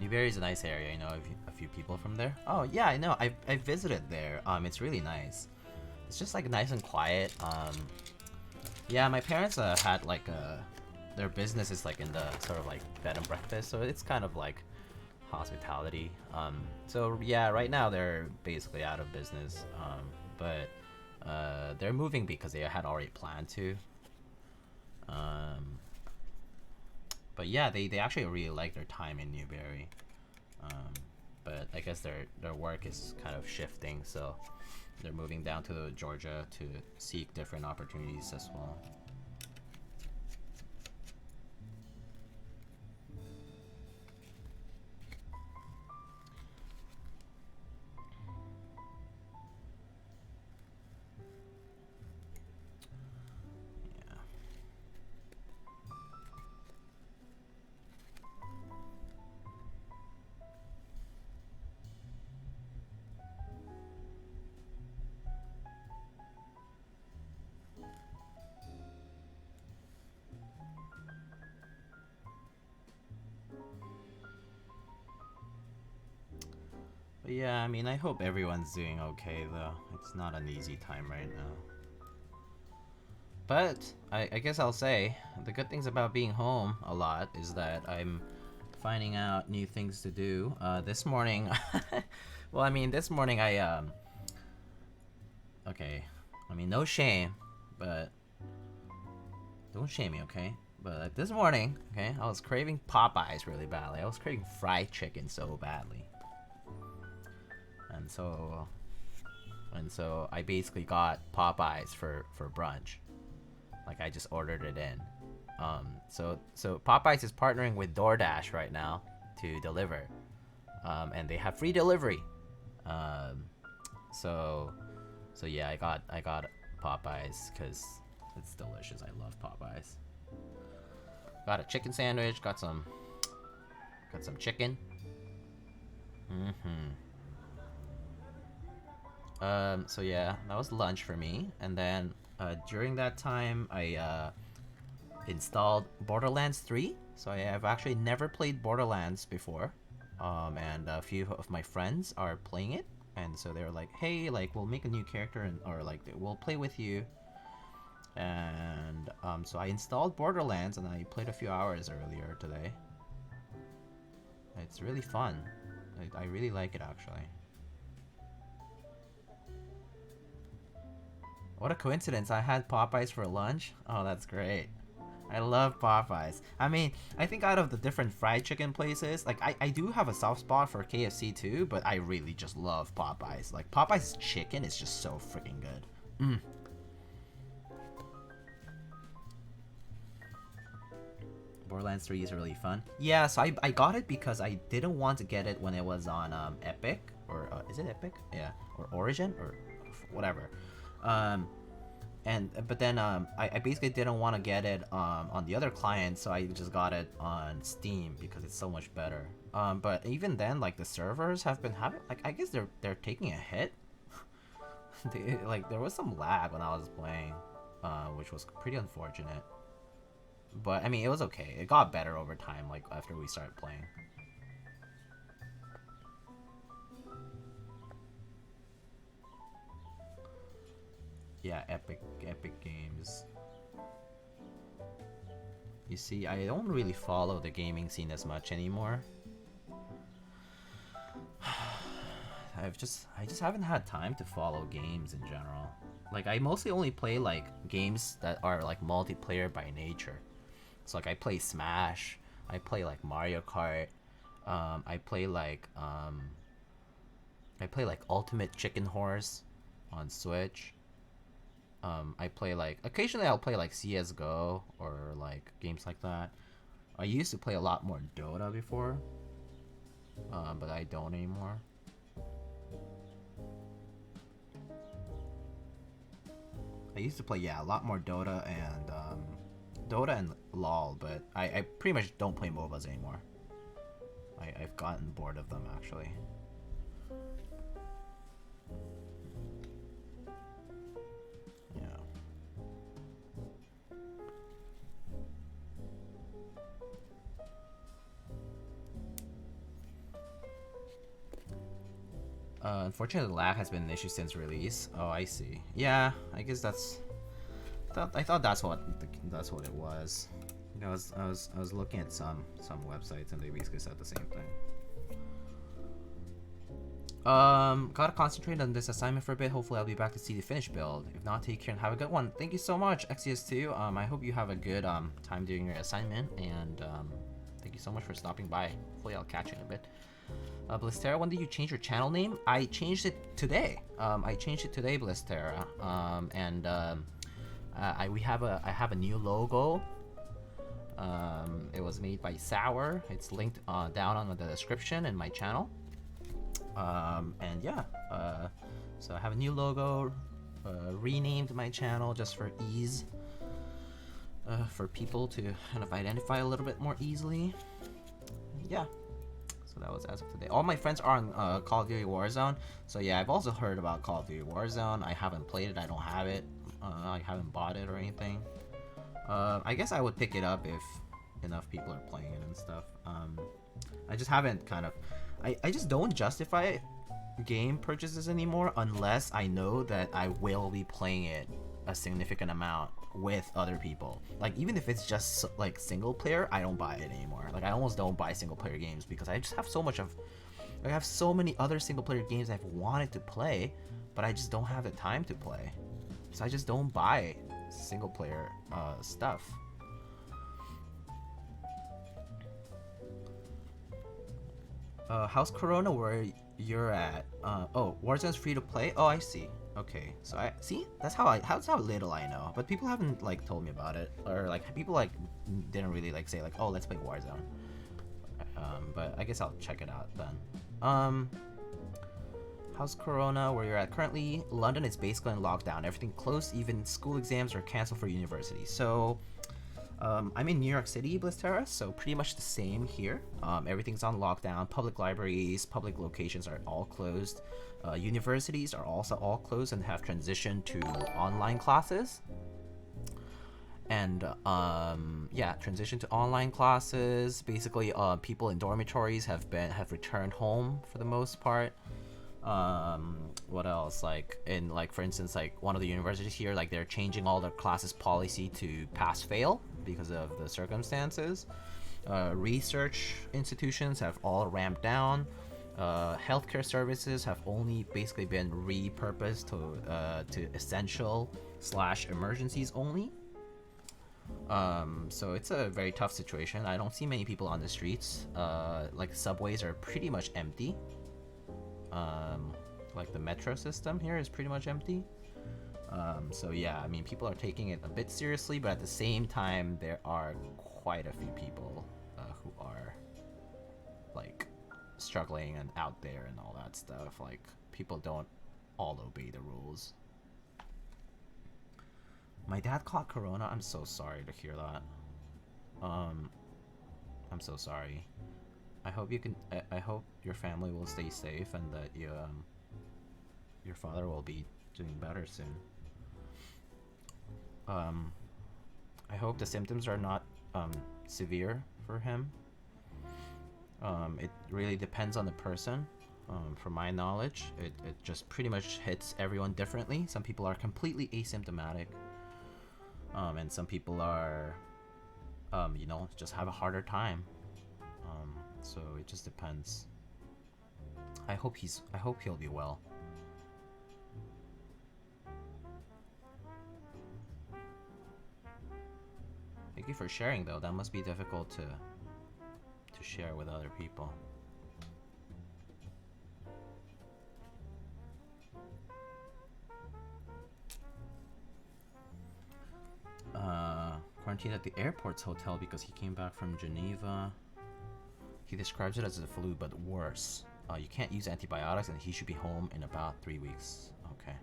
Newberry is a nice area. I know a few people from there. Oh yeah, I know. I visited there. It's really nice. It's just like nice and quiet. Yeah, my parents had like their business is like in the sort of like bed and breakfast, so it's kind of like hospitality. So yeah, right now they're basically out of business. But they're moving because they had already planned to. But yeah, they actually really like their time in Newberry. But I guess their work is kind of shifting, so they're moving down to Georgia to seek different opportunities as well. But yeah, I mean, I hope everyone's doing okay, though. It's not an easy time right now. But, I guess I'll say, the good things about being home a lot is that I'm finding out new things to do. This morning, well, I mean, this morning okay, I mean, no shame, but don't shame me, okay? But this morning, okay, I was craving Popeyes really badly. I was craving fried chicken so badly. And so and so I basically got Popeyes for brunch. Like I just ordered it in. So Popeyes is partnering with DoorDash right now to deliver, and they have free delivery. So yeah, I got Popeyes because it's delicious. I love Popeyes. Got a chicken sandwich. Got some chicken. So yeah, that was lunch for me, and then during that time I installed Borderlands 3. So I have actually never played Borderlands before, and a few of my friends are playing it, and so they were like, hey, like we'll make a new character, and or like we'll play with you. And so I installed Borderlands and I played a few hours earlier today. It's really fun. I really like it actually. What a coincidence, I had Popeyes for lunch. Oh, that's great. I love Popeyes. I mean, I think out of the different fried chicken places, like I do have a soft spot for KFC too, but I really just love Popeyes. Like Popeyes chicken is just so freaking good. Borderlands 3 is really fun. Yeah, so I got it because I didn't want to get it when it was on Epic, or is it Epic? Yeah, or Origin, or whatever. But then I basically didn't want to get it on the other client, so I just got it on Steam because it's so much better. But even then, like the servers have been having, like I guess they're taking a hit. Like there was some lag when I was playing, which was pretty unfortunate. But I mean, it was okay. It got better over time, like after we started playing. Yeah, Epic Games. You see, I don't really follow the gaming scene as much anymore. I just haven't had time to follow games in general. Like I mostly only play like games that are like multiplayer by nature. So like I play Smash, I play like Mario Kart, I play like Ultimate Chicken Horse on Switch. I play like occasionally I'll play like CS:GO or like games like that. I used to play a lot more Dota before, but I don't anymore. I used to play a lot more Dota and LOL, but I pretty much don't play MOBAs anymore. I've gotten bored of them actually. Yeah. Unfortunately, the lag has been an issue since release. Oh, I see. Yeah, I guess that's. I thought that's what it was. I was looking at some websites and they basically said the same thing. Gotta concentrate on this assignment for a bit. Hopefully I'll be back to see the finished build. If not, take care and have a good one. Thank you so much, XCS2. I hope you have a good time doing your assignment, and thank you so much for stopping by. Hopefully I'll catch you in a bit. Blistera, when did you change your channel name? I changed it today. Blistera. I have a new logo. It was made by Sour. It's linked down on the description in my channel. And yeah, so I have a new logo. Renamed my channel just for ease, for people to kind of identify a little bit more easily. Yeah. So that was as of today. All my friends are on Call of Duty Warzone. So yeah, I've also heard about Call of Duty Warzone. I haven't played it. I don't have it. I haven't bought it or anything. I guess I would pick it up if enough people are playing it and stuff. I just haven't kind of... I just don't justify game purchases anymore unless I know that I will be playing it a significant amount with other people. Like even if it's just like single player, I don't buy it anymore. Like I almost don't buy single player games because I just have so much of... I have so many other single player games I've wanted to play, but I just don't have the time to play. So I just don't buy single player stuff. How's Corona where you're at? Oh, Warzone's free to play? Oh, I see. Okay, so I see that's how little I know, but people haven't like told me about it, or like people like didn't really like say like, oh, let's play Warzone. But I guess I'll check it out then. How's Corona where you're at currently? London is basically in lockdown. Everything closed, even school exams are canceled for university. So I'm in New York City, Bliss Terrace, so pretty much the same here. Everything's on lockdown. Public libraries, public locations are all closed. Universities are also all closed and have transitioned to online classes. And yeah, transition to online classes. Basically, people in dormitories have returned home for the most part. What else? Like in for instance, like one of the universities here, like they're changing all their classes policy to pass fail because of the circumstances. Research institutions have all ramped down. Healthcare services have only basically been repurposed to essential / emergencies only. So it's a very tough situation. I don't see many people on the streets. Like subways are pretty much empty. Like the metro system here is pretty much empty. So yeah, I mean, people are taking it a bit seriously, but at the same time, there are quite a few people who are like struggling and out there and all that stuff. Like people don't all obey the rules. My dad caught corona. I'm so sorry to hear that. I'm so sorry. I hope you can. I hope your family will stay safe and that your father will be doing better soon. I hope the symptoms are not severe for him. It really depends on the person. From my knowledge, it just pretty much hits everyone differently. Some people are completely asymptomatic. And some people are, you know, just have a harder time. So it just depends. I hope he'll be well. Thank you for sharing, though. That must be difficult to share with other people. Quarantined at the airport's hotel because he came back from Geneva. He describes it as the flu, but worse. You can't use antibiotics, and he should be home in about 3 weeks. Okay.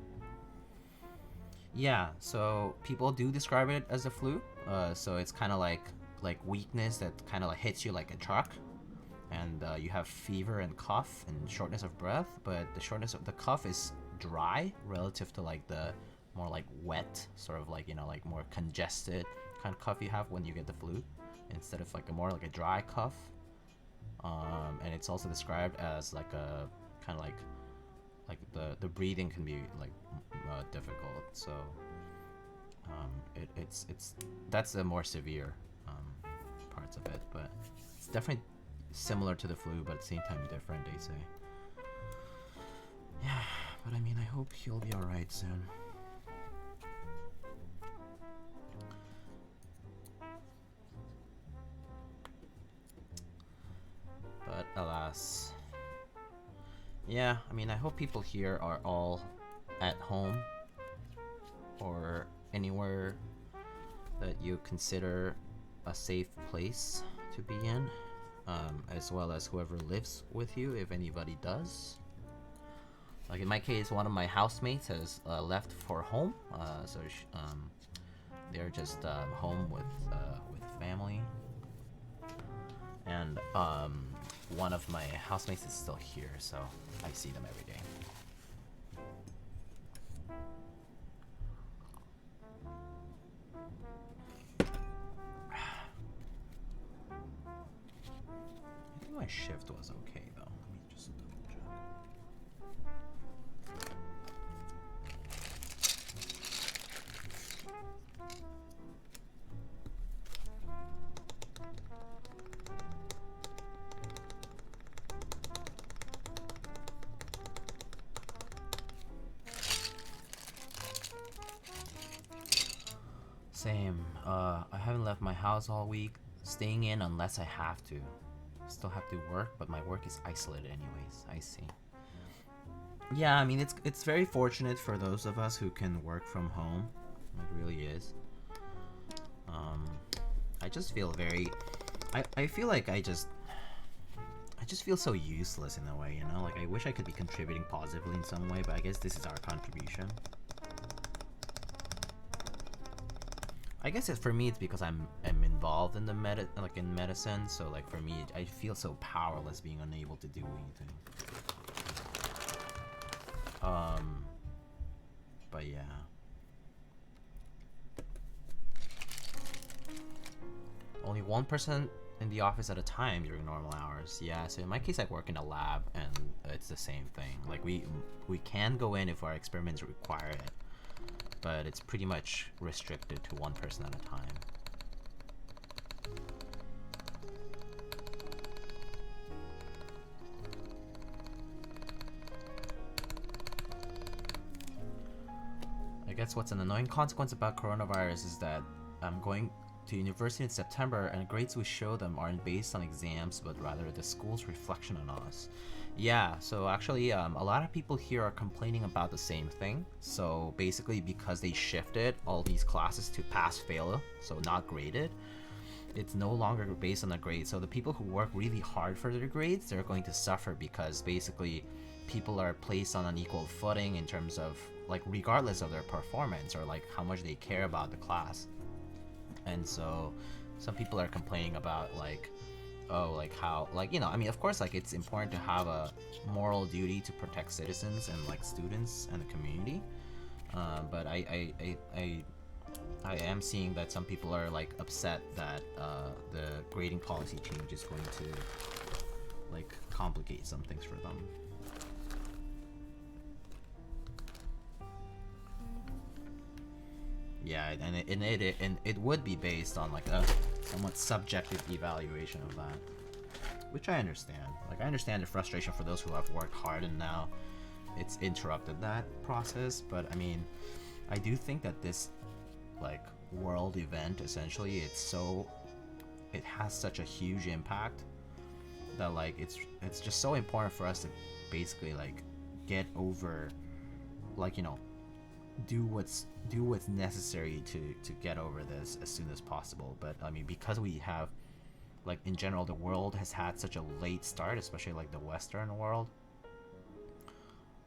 Yeah, so people do describe it as the flu. So it's kind of like weakness that kind of like hits you like a truck, and you have fever and cough and shortness of breath. But the shortness of the cough is dry relative to like the more like wet, sort of like, you know, like more congested kind of cough you have when you get the flu, instead of like a more like a dry cough. And it's also described as like a kind of like the breathing can be like difficult. So it's that's the more severe parts of it, but it's definitely similar to the flu, but at the same time different, they say. Yeah, but I mean, I hope he'll be alright soon. But alas. Yeah, I mean, I hope people here are all at home or anywhere that you consider a safe place to be in, as well as whoever lives with you, if anybody does. Like in my case, one of my housemates has left for home, so they're just home with family, and one of my housemates is still here, so I see them every day. I think my shift was okay though. Let me just double check. Same. I haven't left my house all week, staying in unless I have to. Still have to work, but my work is isolated anyways. I see. Yeah, I mean it's very fortunate for those of us who can work from home. It really is. Um, I just feel very. I feel like I just feel so useless in a way, you know? Like, I wish I could be contributing positively in some way, but I guess this is our contribution. I guess for me, it's because I'm involved in the in medicine, so like for me, I feel so powerless being unable to do anything. But yeah. Only one person in the office at a time during normal hours. Yeah, so in my case, I work in a lab, and it's the same thing. Like we can go in if our experiments require it, but it's pretty much restricted to one person at a time. I guess what's an annoying consequence about coronavirus is that I'm going to university in September, and grades we show them aren't based on exams, but rather the school's reflection on us. Yeah, so actually, a lot of people here are complaining about the same thing. So basically, because they shifted all these classes to pass-fail, so not graded, it's no longer based on the grade. So the people who work really hard for their grades, they're going to suffer because basically people are placed on an equal footing in terms of, like, regardless of their performance or like how much they care about the class. And so some people are complaining about like, oh, like how, like, you know, I mean, of course, like it's important to have a moral duty to protect citizens and like students and the community, but I am seeing that some people are like upset that the grading policy change is going to like complicate some things for them. Yeah, and it would be based on like a somewhat subjective evaluation of that, which I understand. Like, I understand the frustration for those who have worked hard and now it's interrupted that process. But I mean, I do think that this like world event, essentially, it has such a huge impact that like it's just so important for us to basically like get over, like, you know, do what's necessary to get over this as soon as possible. But I mean, because we have, like, in general, the world has had such a late start, especially like the Western world,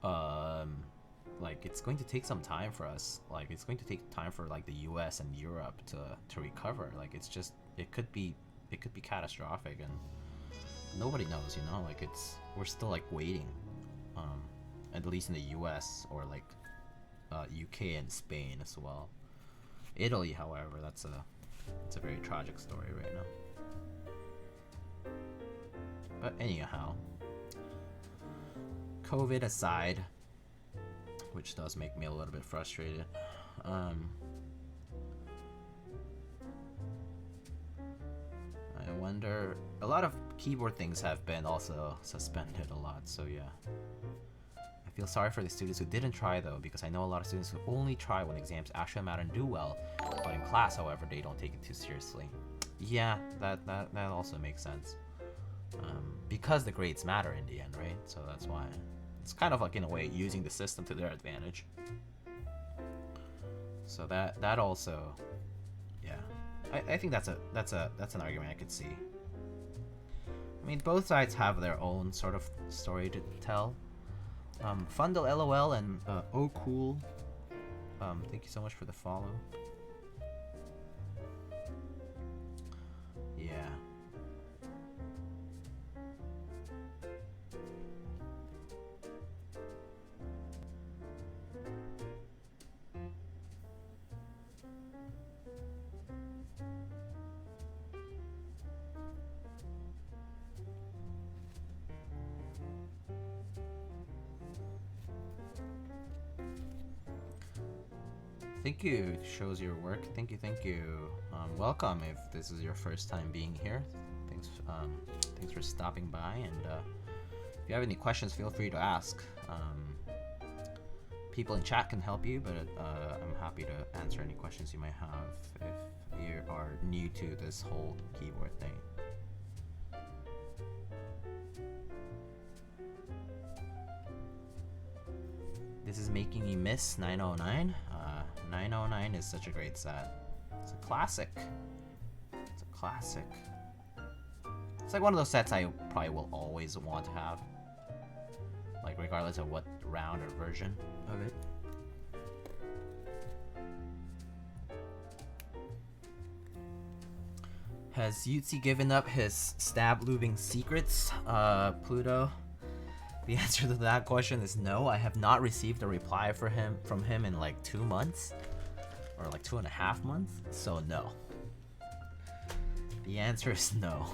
like it's going to take some time for us. Like, it's going to take time for like the US and Europe to recover. Like, it's just, it could be catastrophic, and nobody knows, you know. Like, we're still like waiting, at least in the US, or like UK and Spain as well. Italy, however, it's a very tragic story right now. But anyhow, COVID aside, which does make me a little bit frustrated, I wonder, a lot of keyboard things have been also suspended a lot, so yeah. I feel sorry for the students who didn't try, though, because I know a lot of students who only try when exams actually matter and do well, but in class, however, they don't take it too seriously. Yeah, that also makes sense. Because the grades matter in the end, right? So that's why. It's kind of like, in a way, using the system to their advantage. So that also, yeah. I think that's an argument I could see. I mean, both sides have their own sort of story to tell. Fundle LOL and oh cool. Thank you so much for the follow. Yeah. Thank you, shows your work. Thank you. Welcome if this is your first time being here. Thanks for stopping by, and if you have any questions, feel free to ask. People in chat can help you, but I'm happy to answer any questions you might have if you are new to this whole keyboard thing. This is making me miss 909. 909 is such a great set. It's a classic. It's a classic. It's like one of those sets I probably will always want to have. Like regardless of what round or version of it. Has Yutzi given up his stab lubing secrets, Pluto? The answer to that question is no. I have not received a reply from him in like 2 months. Or like 2.5 months. So no. The answer is no.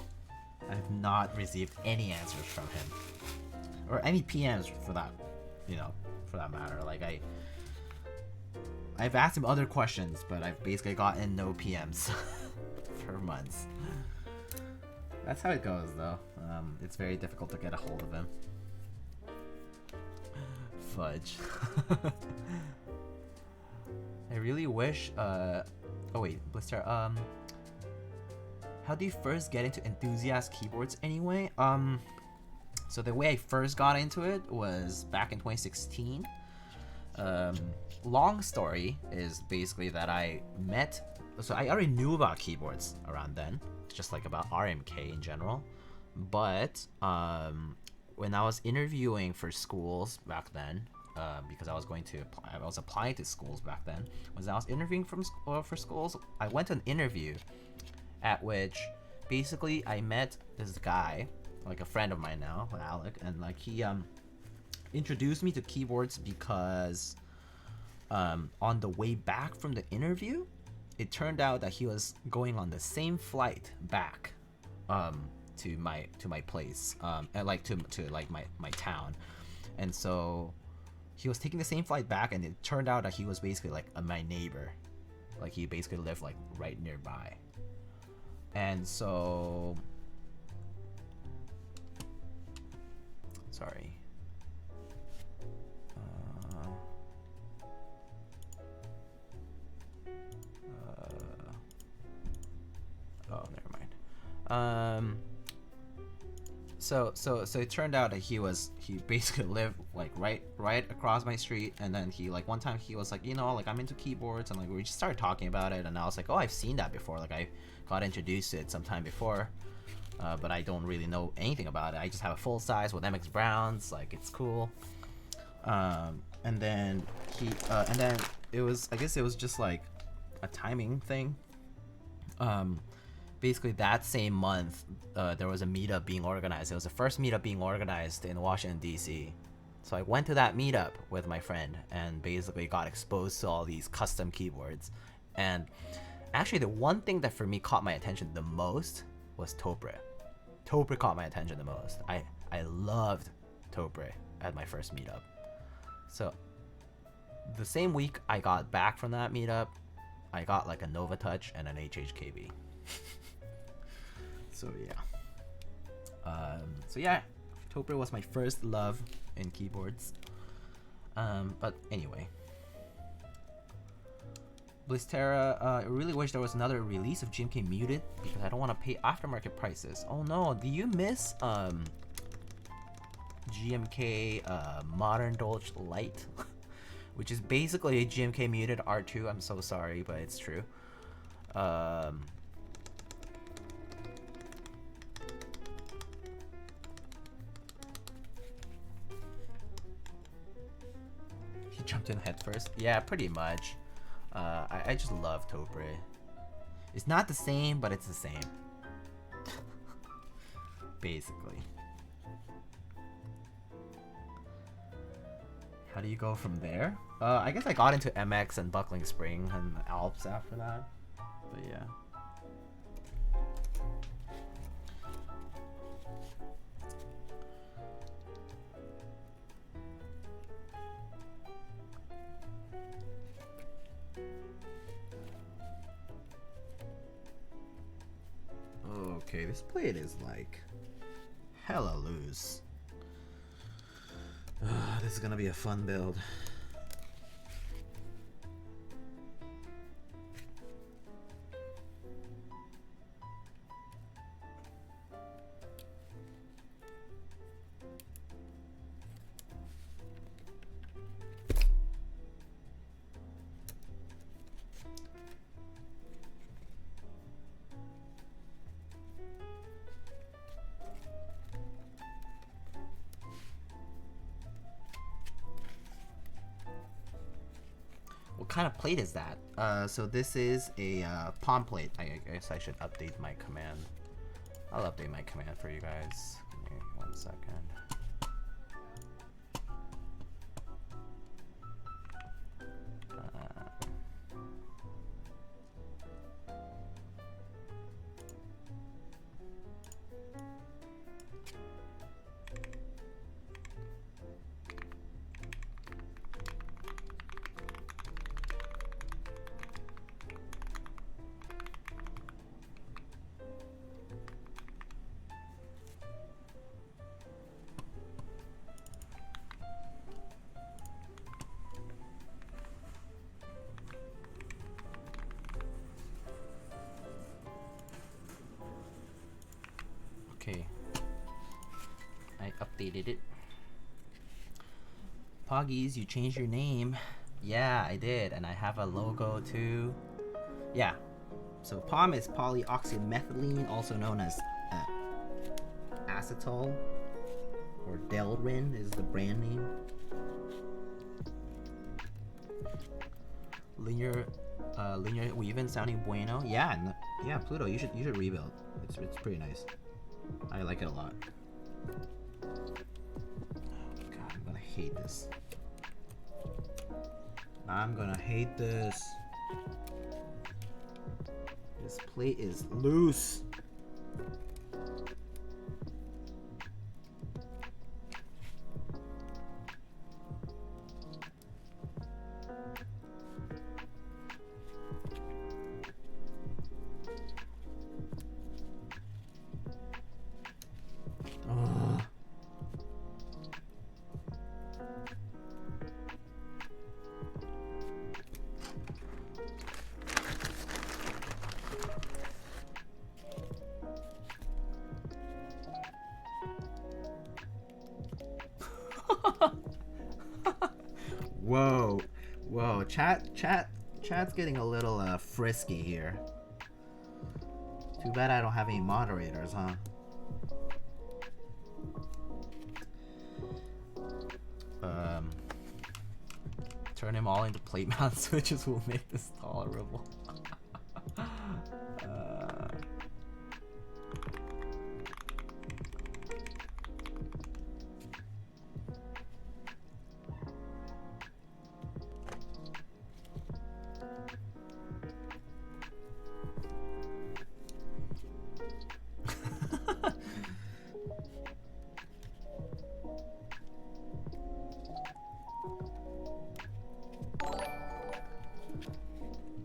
I have not received any answers from him. Or any PMs for that, you know, for that matter. Like I've asked him other questions, but I've basically gotten no PMs for months. That's how it goes though. It's very difficult to get a hold of him. Fudge. I really wish, oh wait, Blister, how do you first get into enthusiast keyboards anyway? So the way I first got into it was back in 2016. Long story is basically that I met, so I already knew about keyboards around then, just like about RMK in general, but when I was interviewing for schools back then, because I was applying to schools back then. When I was interviewing for schools, I went to an interview at which basically I met this guy, like a friend of mine now, Alec, and like he introduced me to keyboards because on the way back from the interview, it turned out that he was going on the same flight back to my place, and like to like my town, and so he was taking the same flight back, and it turned out that he was basically like my neighbor, like he basically lived like right nearby, and so sorry. Oh, never mind. So it turned out that he basically lived like right across my street, and then he like one time he was like, you know, like I'm into keyboards, and like we just started talking about it, and I was like, oh, I've seen that before, like I got introduced to it sometime before, but I don't really know anything about it. I just have a full size with MX Browns, like it's cool. And then it was, I guess it was just like a timing thing. Basically that same month, there was a meetup being organized. It was the first meetup being organized in Washington, D.C. So I went to that meetup with my friend and basically got exposed to all these custom keyboards. And actually the one thing that for me caught my attention the most was Topre. Topre caught my attention the most. I loved Topre at my first meetup. So the same week I got back from that meetup, I got like a Nova Touch and an HHKB. So yeah, Topre was my first love in keyboards. But anyway, Blistera, I really wish there was another release of GMK Muted because I don't want to pay aftermarket prices. Oh no, do you miss GMK Modern Dolch Lite, which is basically a GMK Muted R2? I'm so sorry, but it's true. He jumped in head first. Yeah, pretty much. I just love Topre. It's not the same, but it's the same. Basically. How do you go from there? I guess I got into MX and Buckling Spring and the Alps after that. But yeah. Okay, this plate is like hella loose. This is gonna be a fun build. kind of plate is that? So this is a palm plate. I guess I should update my command. I'll update my command for you guys. Give me 1 second. Okay, I updated it. Poggies, you changed your name. Yeah, I did, and I have a logo too. Yeah, so POM is polyoxymethylene, also known as acetol, or Delrin is the brand name. Linear weaving sounding bueno. Yeah, yeah, Pluto, you should rebuild. It's pretty nice. I like it a lot. God, I'm gonna hate this. I'm gonna hate this. This plate is loose. Whoa, chat's getting a little frisky here. Too bad I don't have any moderators, huh? Turn them all into plate mount switches will make this tolerable.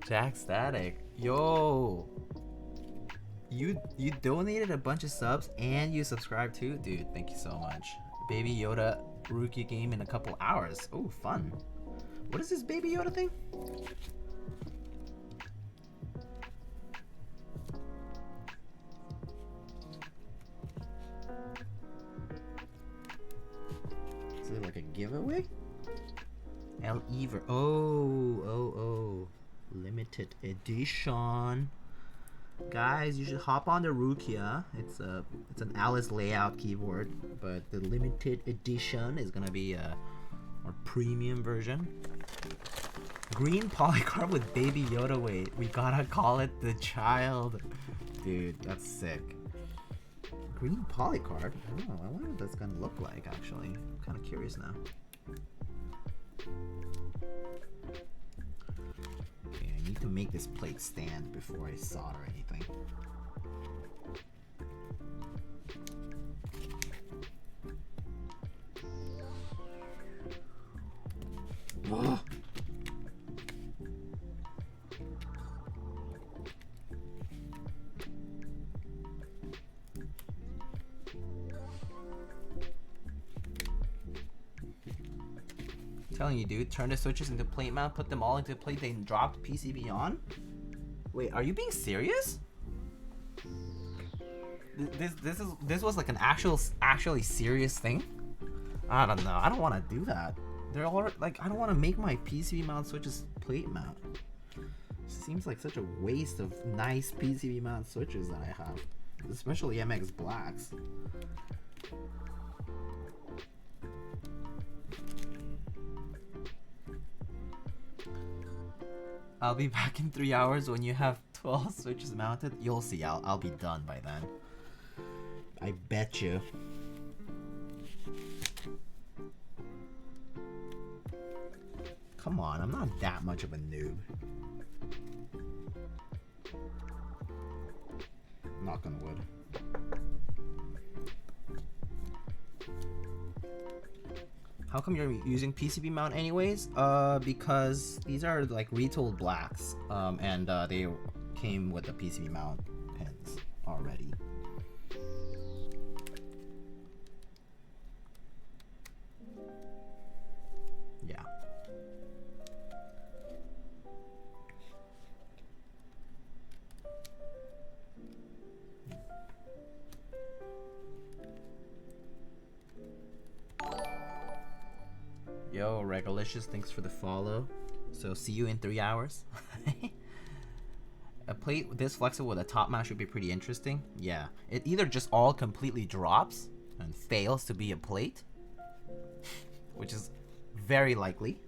Jack Static, yo, you donated a bunch of subs and you subscribed too, dude. Thank you so much. Baby Yoda rookie game in a couple hours. Oh, fun. What is this Baby Yoda thing? Is it like a giveaway? El Ever. Oh. Limited edition. Guys, you should hop on the Rukia. It's an Alice layout keyboard, but the limited edition is gonna be a more premium version. Green polycarb with Baby Yoda weight. We gotta call it the child. Dude, that's sick. Green polycarb? Oh, I wonder what that's gonna look like actually. I'm kinda curious now. Okay, I need to make this plate stand before I solder anything. Ugh. Telling you, dude, turn the switches into plate mount, put them all into plate, then drop PCB on? Wait, are you being serious? This was like an actually serious thing? I don't know. I don't want to do that. They're all like, I don't want to make my PCB mount switches plate mount. Seems like such a waste of nice PCB mount switches that I have, especially MX Blacks. I'll be back in 3 hours when you have 12 switches mounted. You'll see, I'll be done by then. I bet you. Come on, I'm not that much of a noob. Knock on wood. How come you're using PCB mount anyways? Because these are like retooled blacks, and they came with the PCB mount pins already. Yeah. Yo, Regalicious, thanks for the follow. So see you in 3 hours. A plate this flexible with a top mount should be pretty interesting. Yeah, it either just all completely drops and fails to be a plate, which is very likely.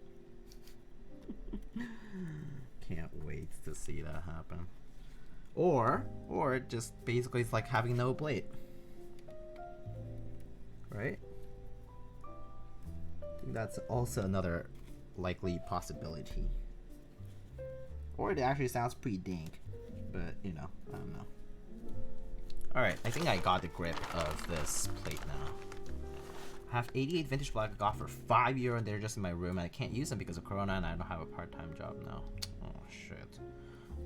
Can't wait to see that happen. Or it just basically it's like having no plate. Right? I think that's also another likely possibility. Or it actually sounds pretty dank, but you know, I don't know. Alright, I think I got the grip of this plate now. I have 88 vintage black I got for €5 and they're just in my room and I can't use them because of Corona and I don't have a part-time job now. Oh shit.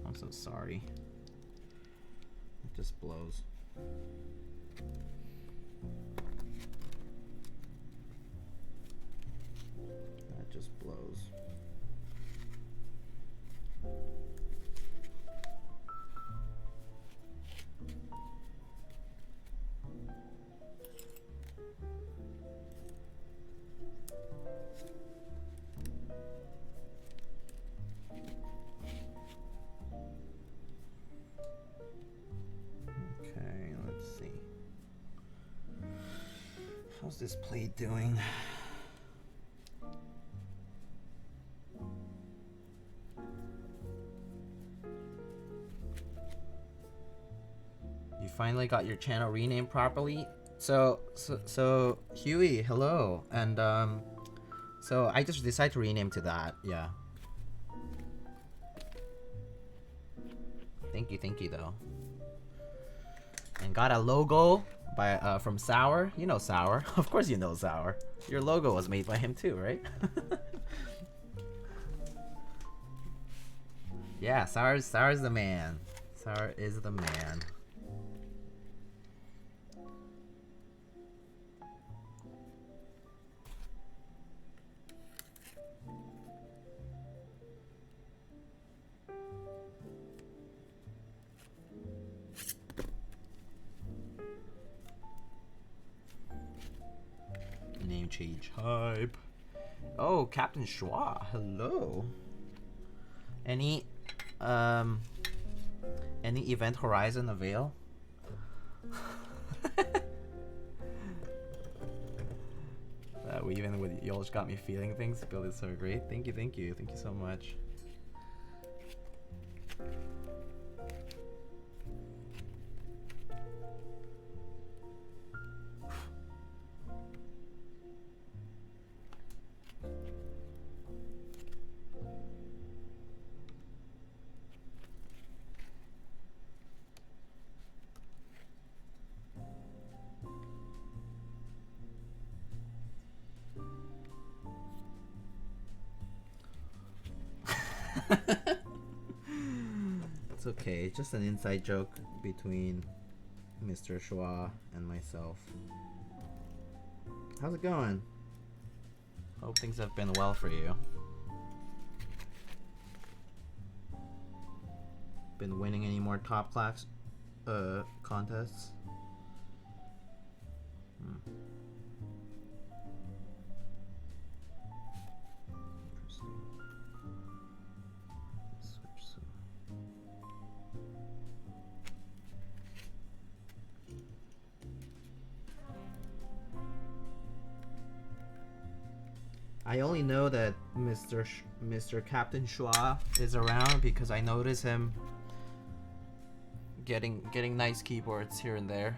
I'm so sorry. It just blows. That just blows. Okay, let's see. How's this plate doing? You finally got your channel renamed properly. So Huey, hello, and so I just decided to rename to that. Yeah. Thank you though. And got a logo by from Sour. You know Sour, of course you know Sour. Your logo was made by him too, right? Yeah, Sour's the man. Sour is the man. Name change hype. Oh, Captain Schwa, hello. Any Event Horizon avail? That we even with y'all just got me feeling things. Build is so great. Thank you so much. It's okay, it's just an inside joke between Mr. Schwa and myself. How's it going? Hope things have been well for you. Been winning any more top class contests? Interesting. Switch some. I only know that Mr. Captain Schwa is around because I notice him getting nice keyboards here and there.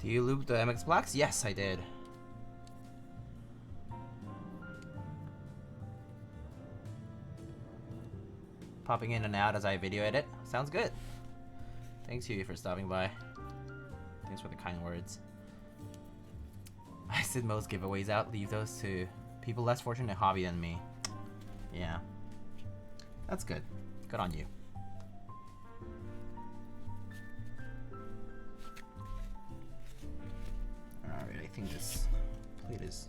Do you lube the MX Blacks? Yes, I did. Popping in and out as I video edit. Sounds good. Thanks, Huey, for stopping by. Thanks for the kind words. I said most giveaways out. Leave those to people less fortunate in hobby than me. Yeah. That's good. Good on you. Alright, I think this plate is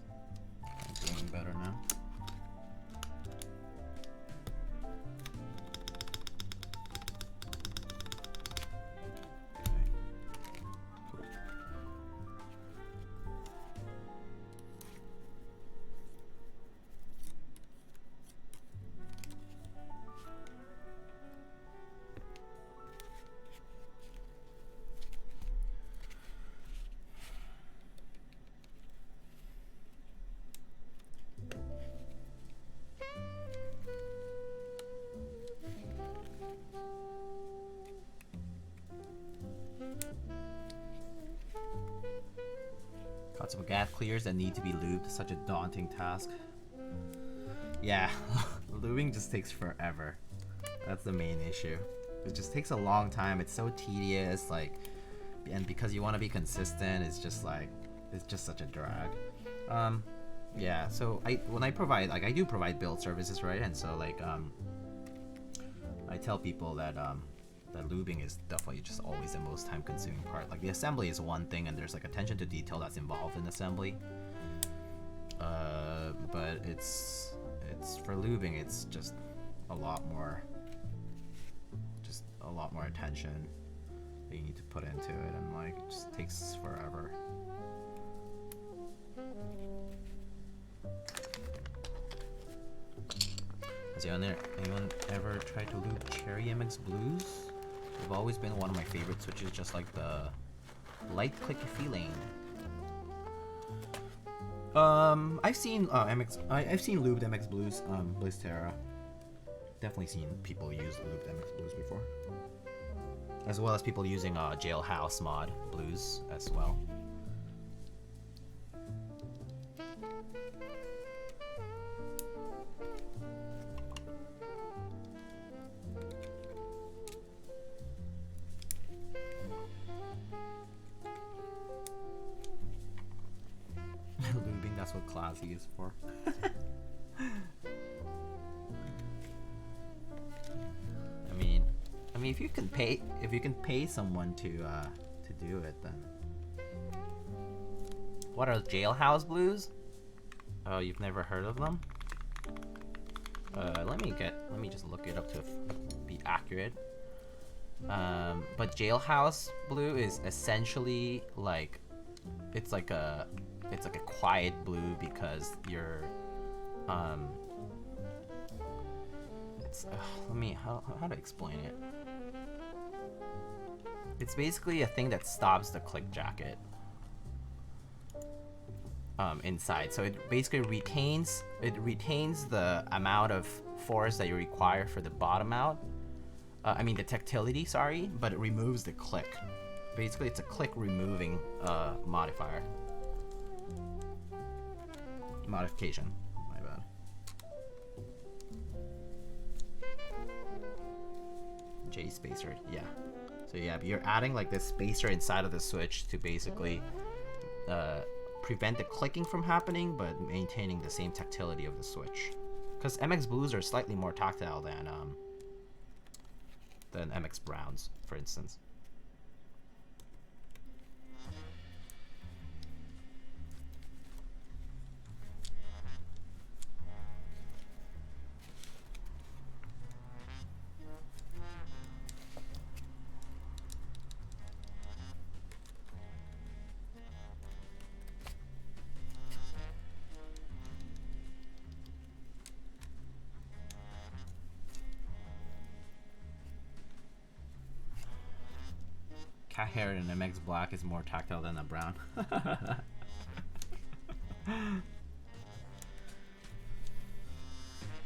doing better now. Got some gas clears that need to be lubed. Such a daunting task. Yeah, lubing just takes forever. That's the main issue. It just takes a long time. It's so tedious, like, and because you want to be consistent, it's just like, it's just such a drag. Yeah. So when I provide, like, I do provide build services, right? And so like, I tell people that that lubing is definitely just always the most time-consuming part. Like, the assembly is one thing, and there's like attention to detail that's involved in assembly. But it's for lubing, it's just a lot more attention that you need to put into it, and like it just takes forever. Has anyone ever tried to lube Cherry MX Blues? They've always been one of my favorites, which is just like the light clicky feeling. I've seen I've seen lubed MX Blues, Blizzterra. Definitely seen people use lubed MX Blues before, as well as people using Jailhouse mod blues as well. Lubing, that's what classy is for. I mean, if you can pay someone to do it, then. What are Jailhouse Blues? Oh, you've never heard of them? Let me just look it up to be accurate. But Jailhouse Blue is essentially like, it's like a quiet blue because you're it's how to explain it. It's basically a thing that stops the click jacket inside, so it basically retains the amount of force that you require for the bottom out. I mean the tactility, sorry, but it removes the click. Basically, it's a click removing modification. My bad. J spacer, yeah. So yeah, you're adding like this spacer inside of the switch to basically prevent the clicking from happening, but maintaining the same tactility of the switch. Because MX Blues are slightly more tactile than MX Browns, for instance. Cat hair in MX Black is more tactile than a brown. I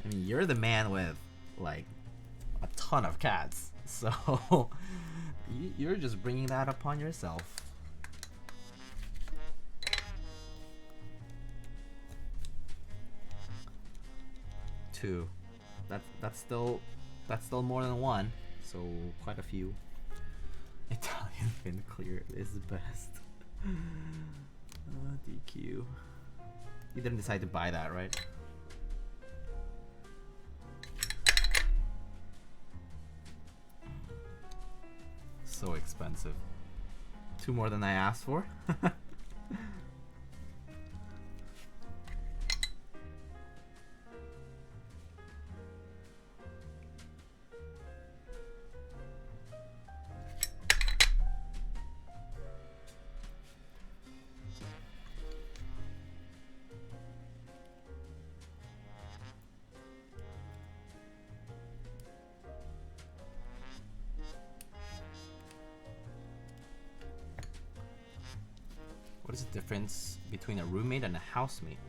mean, you're the man with like a ton of cats, so you're just bringing that upon yourself. Two. That's still more than one, so quite a few. Italian fin clear is best. DQ. You didn't decide to buy that, right? So expensive. 2 more than I asked for. What is the difference between a roommate and a housemate?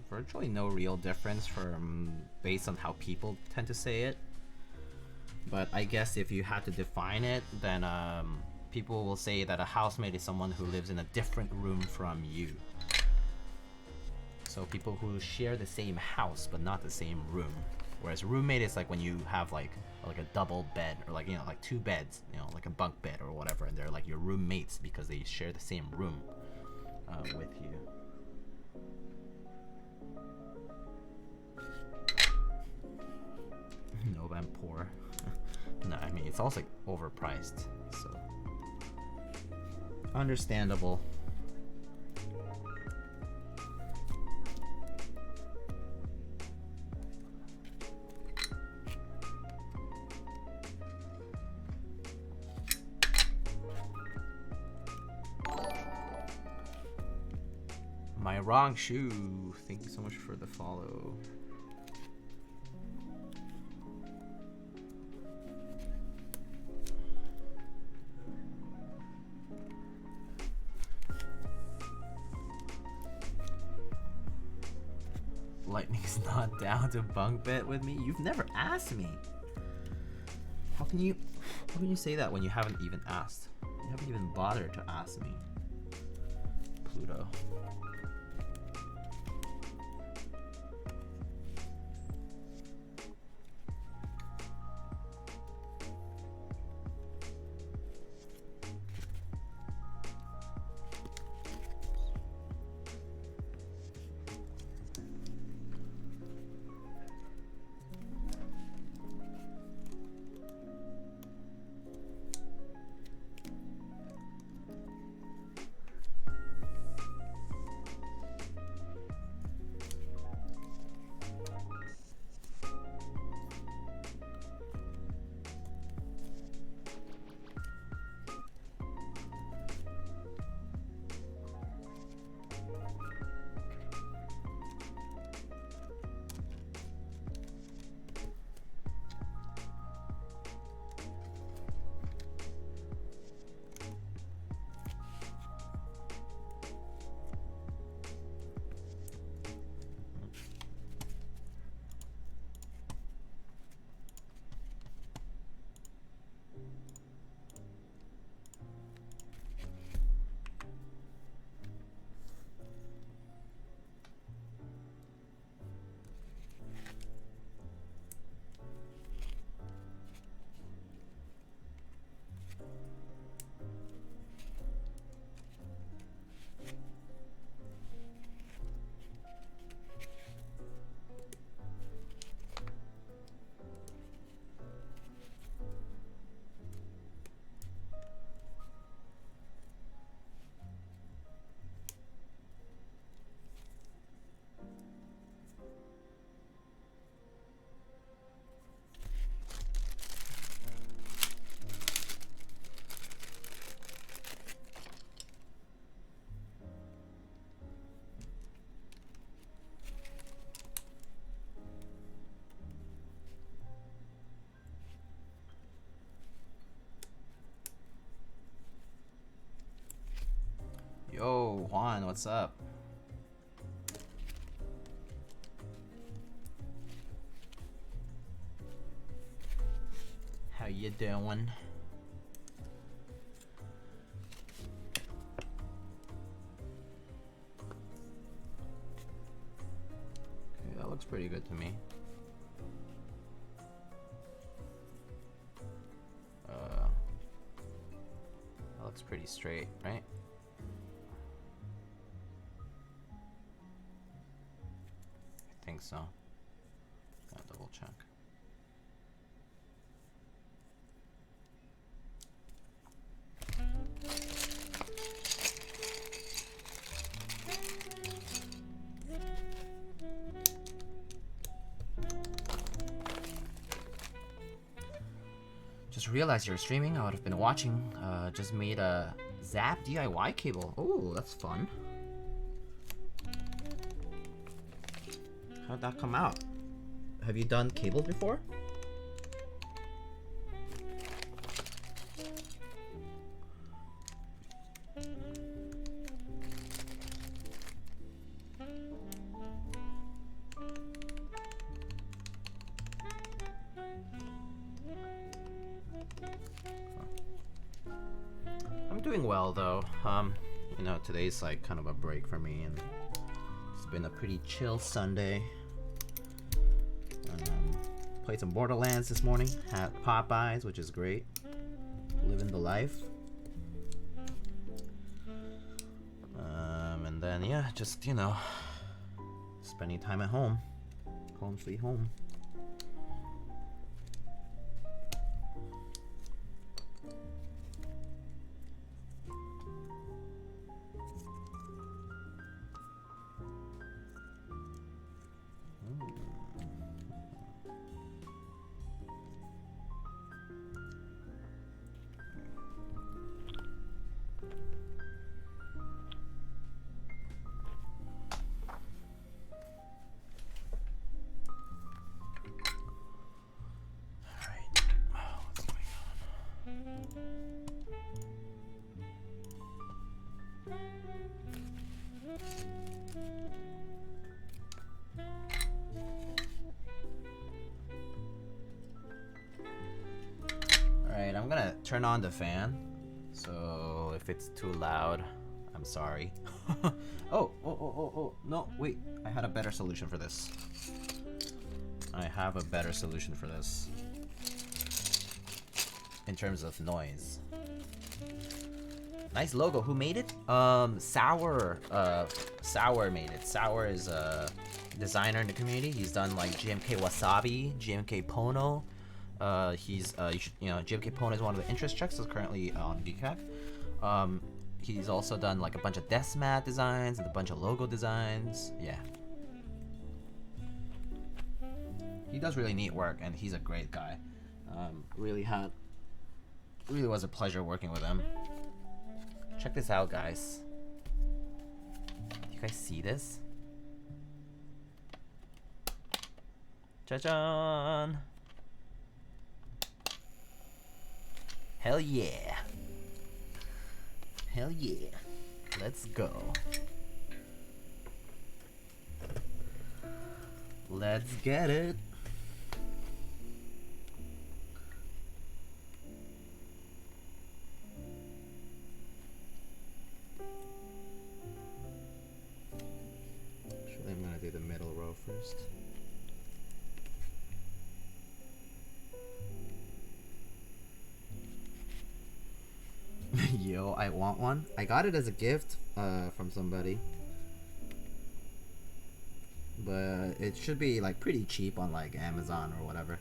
Virtually no real difference based on how people tend to say it. But I guess if you had to define it, then people will say that a housemate is someone who lives in a different room from you. So people who share the same house but not the same room. Whereas roommate is like when you have like a double bed, or like, you know, like 2 beds, you know, like a bunk bed or whatever, and they're like your roommates because they share the same room with you. No, I'm poor. No, I mean, it's also like overpriced, so understandable. My wrong shoe. Thank you so much for the follow. Lightning's not down to bunk bed with me. You've never asked me. How can you say that when you haven't even asked? You haven't even bothered to ask me. Pluto. what's up? How you doing? Okay, that looks pretty good to me. That looks pretty straight, right? I think so. Gotta double check. Just realized you're streaming. I would have been watching. Just made a Zap DIY cable. Oh, that's fun. How'd that come out? Have you done cables before? I'm doing well though. You know, today's like kind of a break for me, and it's been a pretty chill Sunday. Played some Borderlands this morning. Had Popeyes, which is great. Living the life. And then yeah, just you know, spending time at home. Home sweet home. I'm gonna turn on the fan, so if it's too loud, I'm sorry. Oh, no, wait, I had a better solution for this. I have a better solution for this. In terms of noise. Nice logo, who made it? Sour made it. Sour is a designer in the community. He's done like GMK Wasabi, GMK Pono. GMK Pono is one of the interest checks. Is currently on Keycaps. He's also done like a bunch of desk mat designs and a bunch of logo designs. Yeah, he does really neat work, and he's a great guy. Really was a pleasure working with him. Check this out, guys. You guys see this? Cha-chan! Hell yeah. Hell yeah. Let's go. Let's get it. Actually, I'm gonna do the middle row first. Yo, I want one. I got it as a gift from somebody, but it should be like pretty cheap on like Amazon or whatever.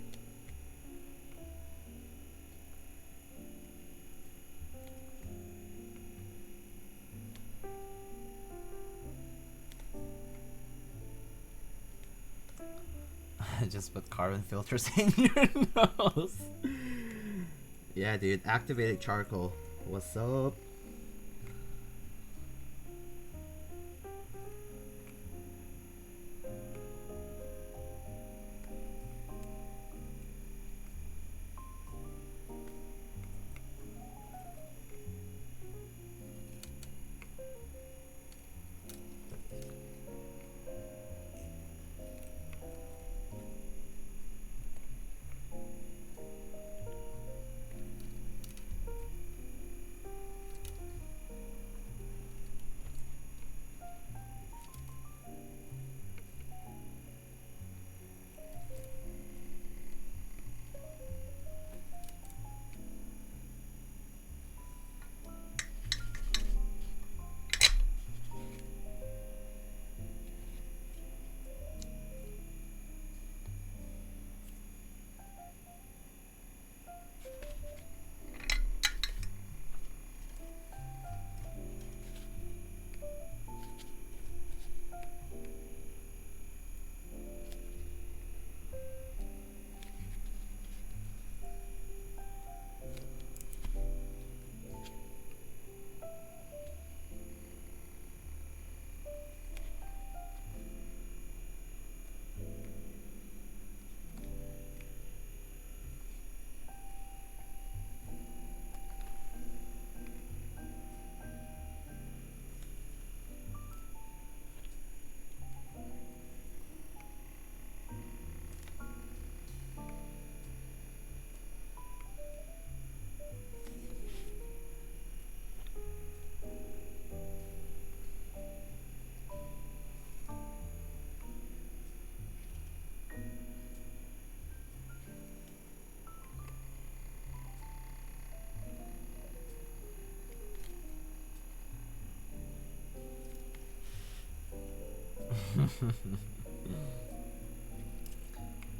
Just put carbon filters in your nose. Yeah, dude, activated charcoal. What's up?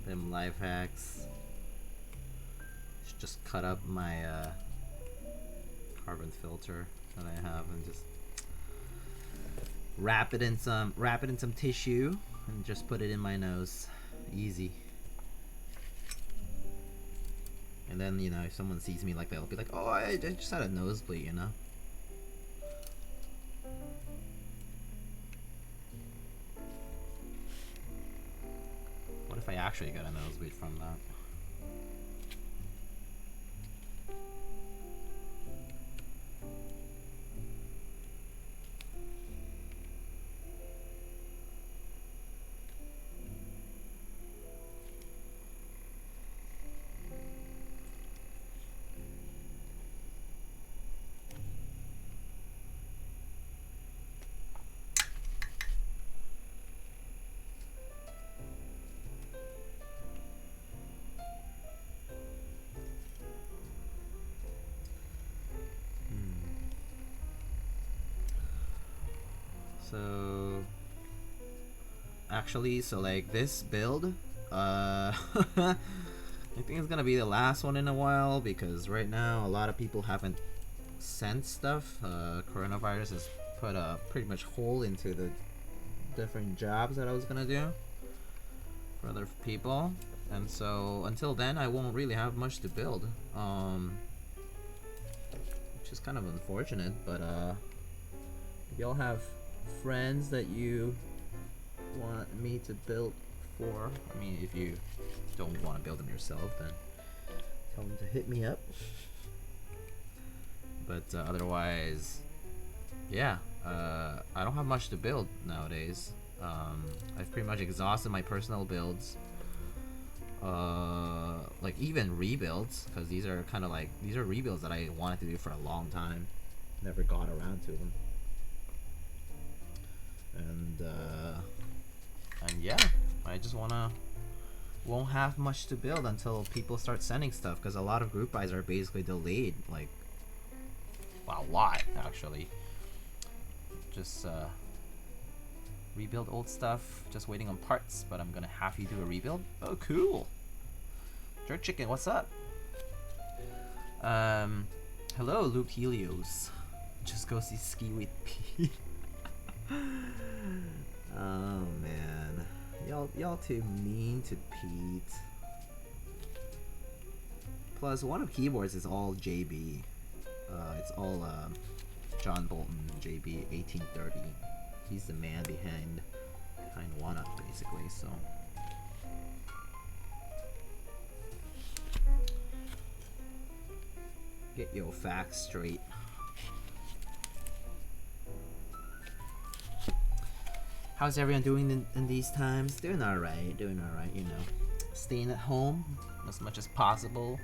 Them life hacks. Should just cut up my carbon filter that I have and just wrap it in some tissue and just put it in my nose. Easy. And then, you know, if someone sees me like that, they'll be like, oh, I just had a nosebleed, you know? What if I actually got a nosebleed from that? So actually, so like this build, I think it's gonna be the last one in a while because right now a lot of people haven't sent stuff. Coronavirus has put a pretty much hole into the different jobs that I was gonna do for other people, and so until then I won't really have much to build, which is kind of unfortunate. But if y'all have friends that you want me to build for, I mean, if you don't want to build them yourself, then tell them to hit me up. But otherwise, yeah, I don't have much to build nowadays. I've pretty much exhausted my personal builds, like even rebuilds, because these are kind of like, these are rebuilds that I wanted to do for a long time, never got around to them. And yeah, I just won't have much to build until people start sending stuff, because a lot of group buys are basically delayed, like, well, a lot actually. Just rebuild old stuff, just waiting on parts, but I'm gonna have you do a rebuild. Oh, cool. Jerk Chicken, what's up? Hello, Luke Helios. Just go see Ski with Pete. Oh man, y'all too mean to Pete. Plus, one of keyboards is all JB. It's all John Bolton JB 1830. He's the man behind One Up, basically. So. Get your facts straight. How's everyone doing in these times? Doing alright, you know. Staying at home as much as possible.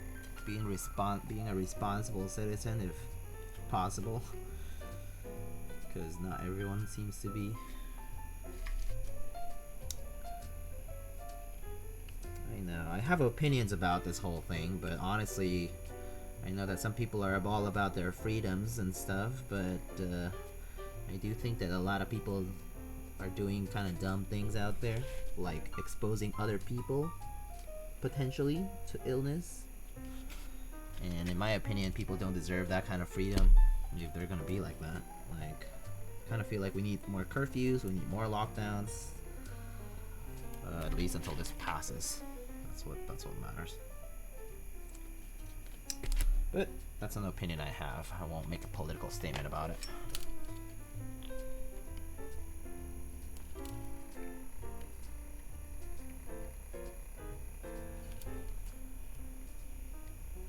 Being a responsible citizen if possible. Because not everyone seems to be. I know, I have opinions about this whole thing, but honestly, I know that some people are all about their freedoms and stuff, but I do think that a lot of people are doing kind of dumb things out there, like exposing other people potentially to illness. And in my opinion, people don't deserve that kind of freedom if they're gonna be like that. Like, kind of feel like we need more curfews, we need more lockdowns, at least until this passes. That's what matters. But that's an opinion I have. I won't make a political statement about it.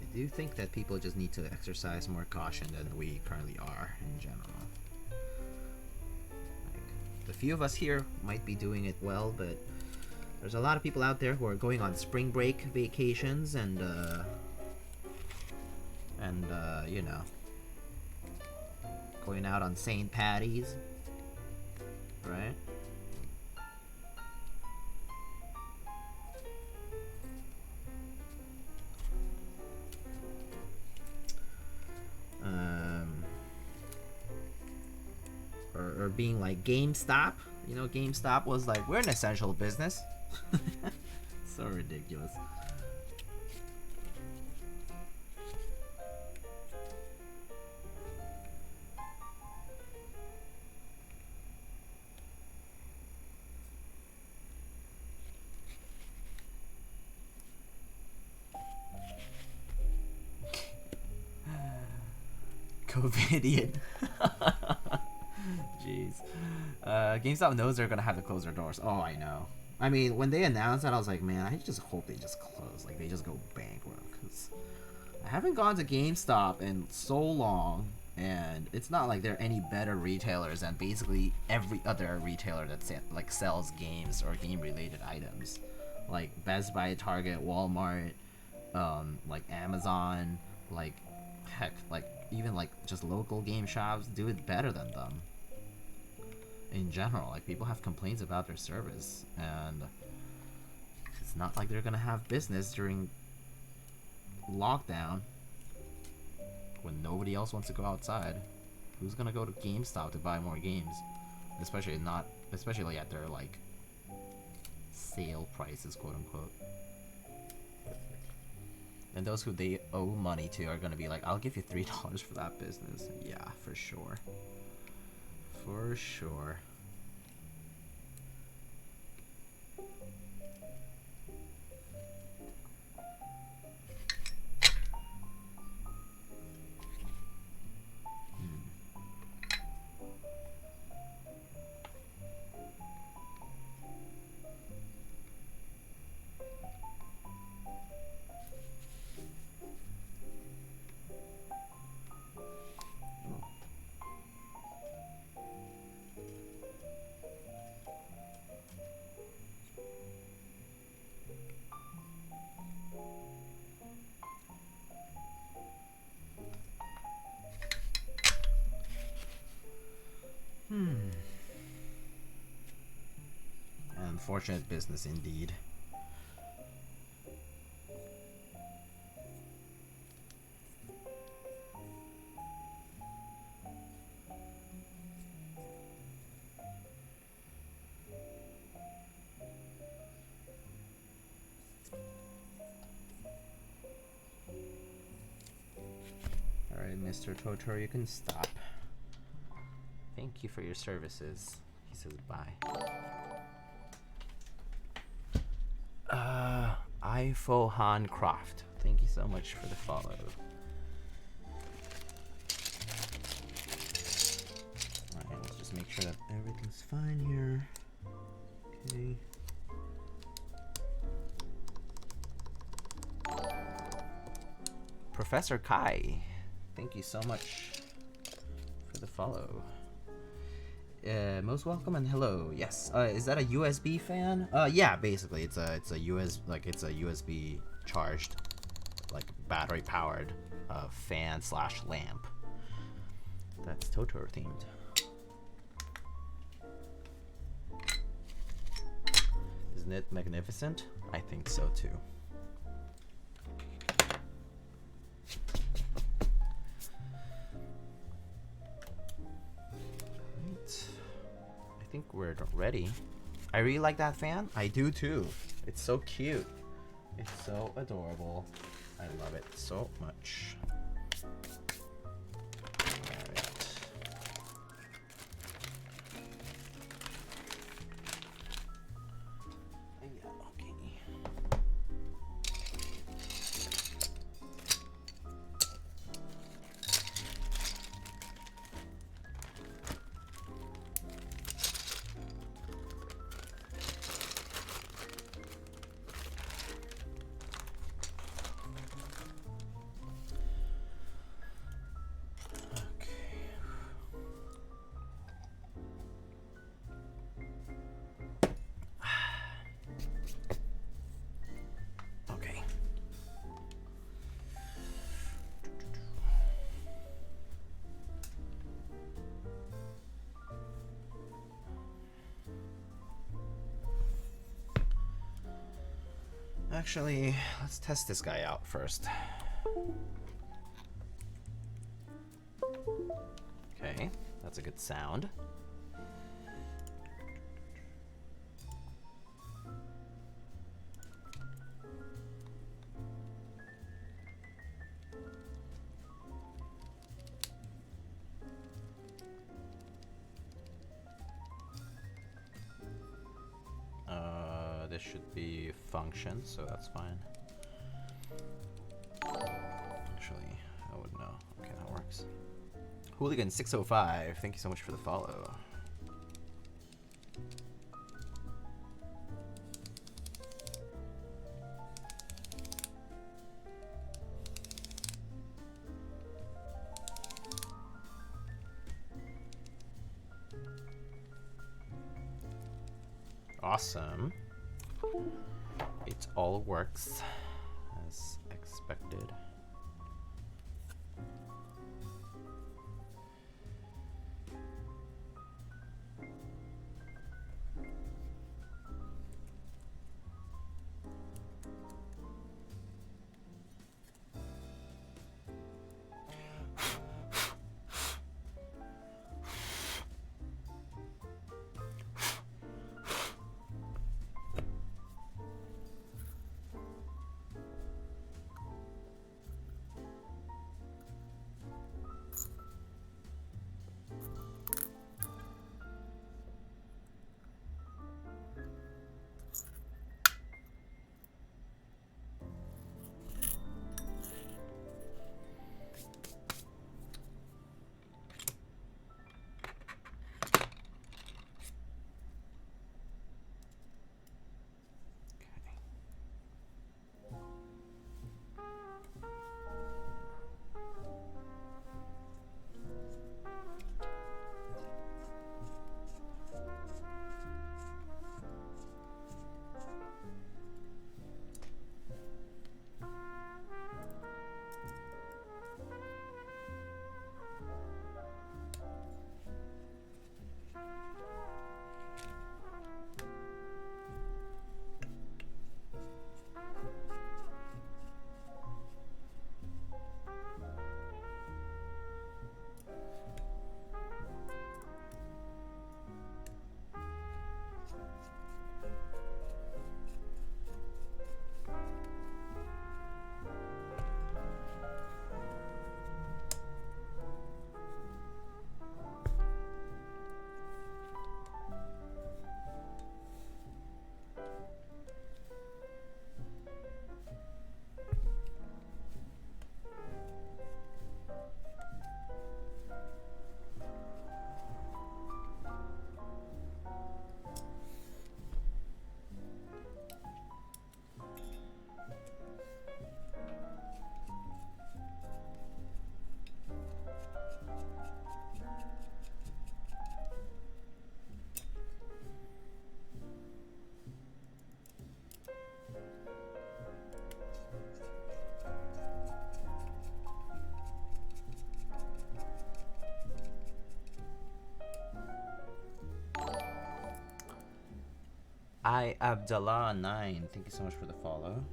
I do think that people just need to exercise more caution than we currently are in general. Like, the few of us here might be doing it well, but there's a lot of people out there who are going on spring break vacations and you know, going out on St. Patty's, right? Or being like GameStop You know, GameStop was like, we're an essential business. So ridiculous. COVIDian. Jeez. GameStop knows they're gonna have to close their doors. Oh, I know. I mean, when they announced that, I was like, man, I just hope they just close. Like, they just go bankrupt. Because I haven't gone to GameStop in so long, and it's not like they're any better retailers than basically every other retailer that like sells games or game-related items. Like Best Buy, Target, Walmart, like Amazon, like heck, like even like just local game shops do it better than them. In general, like people have complaints about their service, and it's not like they're gonna have business during lockdown when nobody else wants to go outside. Who's gonna go to GameStop to buy more games? Especially at their like sale prices, quote unquote. And those who they owe money to are gonna be like, I'll give you $3 for that business. Yeah, for sure. For sure. Unfortunate business indeed. Alright, Mr. Totoro, you can stop. Thank you for your services. He says bye. Ifo Hancroft. Thank you so much for the follow. Alright, let's just make sure that everything's fine here. Okay. Professor Kai, thank you so much for the follow. Most welcome and hello. Yes. Is that a USB fan? Yeah. Basically, it's a USB charged, like battery powered, fan / lamp. That's Totoro themed. Isn't it magnificent? I think so too. I think we're ready. I really like that fan. I do too. It's so cute. It's so adorable. I love it so much. Alright. Yeah, okay. Actually, let's test this guy out first. Okay, that's a good sound. should be function, so that's fine. Actually, I wouldn't know. Okay, that works. Hooligan 605, thank you so much for the follow. Awesome. It all works as expected. I Abdallah9, thank you so much for the follow.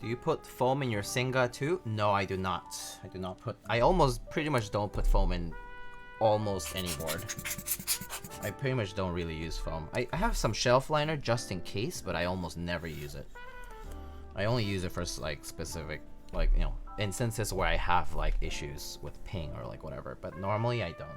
Do you put foam in your Singa too? No, I do not. I do not put... I almost pretty much don't put foam in almost any board. I pretty much don't really use foam. I have some shelf liner just in case, but I almost never use it. I only use it for like specific, like, you know, instances where I have like issues with ping or like whatever, but normally I don't.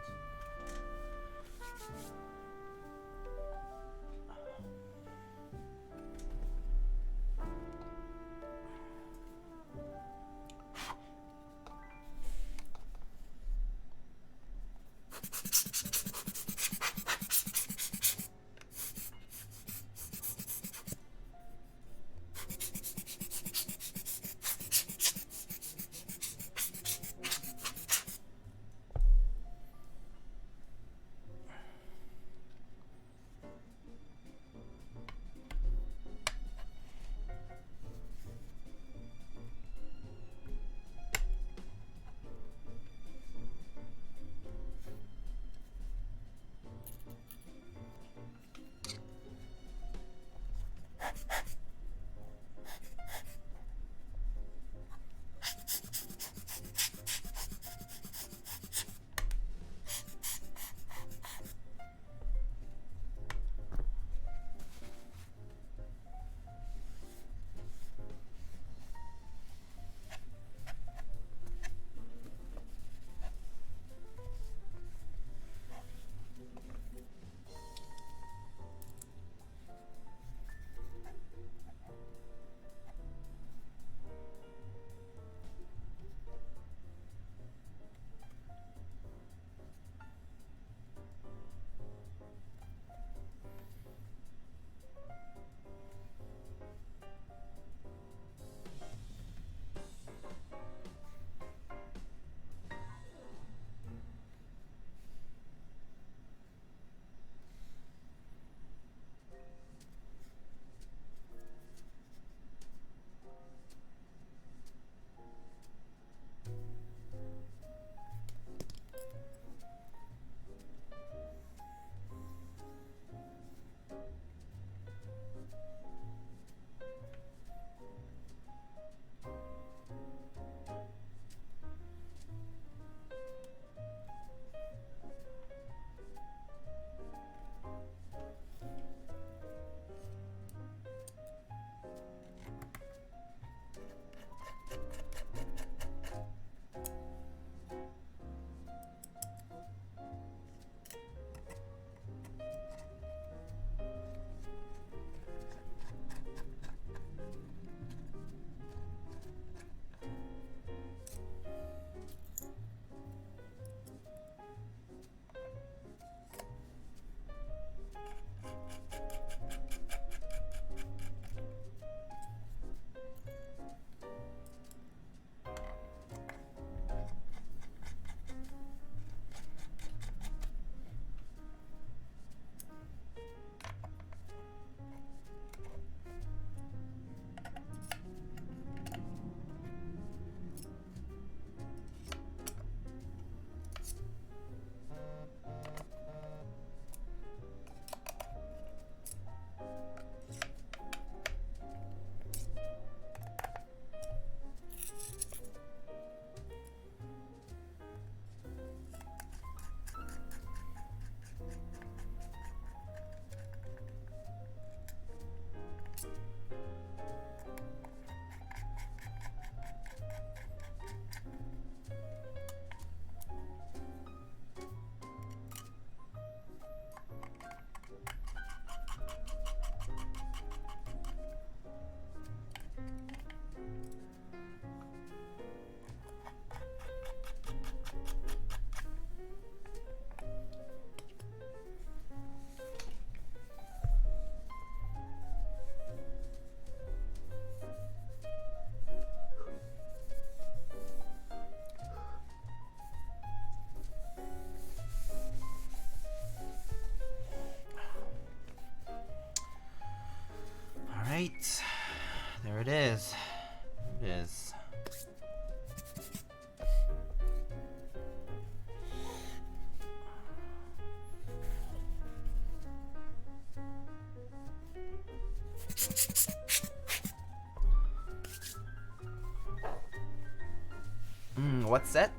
What set?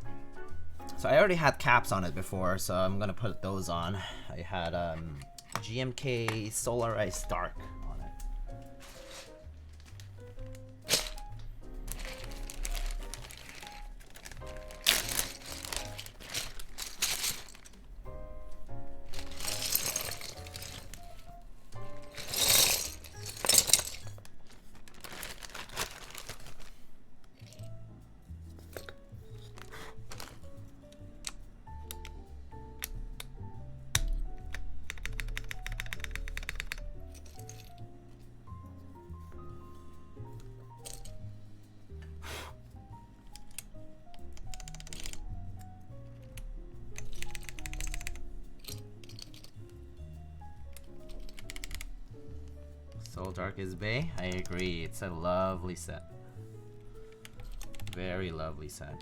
So I already had caps on it before, so I'm gonna put those on. I had GMK Solarized Dark on it. Soul Dark is bae. I agree. It's a lovely set. Very lovely set.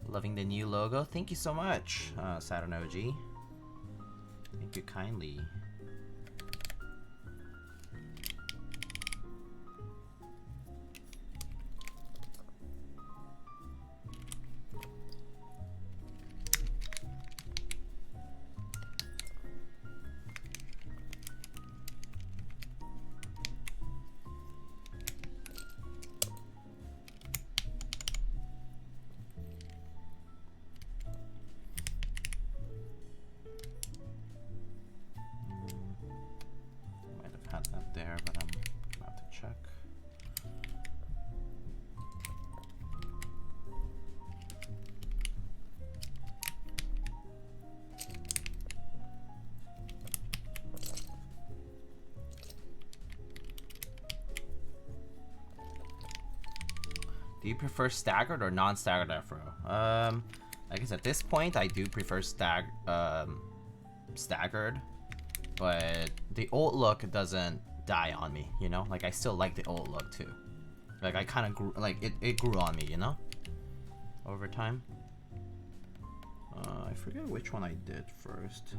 Loving the new logo. Thank you so much, Saturn OG. Thank you kindly. Do you prefer staggered or non-staggered afro? I guess at this point I do prefer staggered, but the old look doesn't die on me, you know? Like I still like the old look too. Like I kind of grew, like it grew on me, you know? Over time. I forget which one I did first.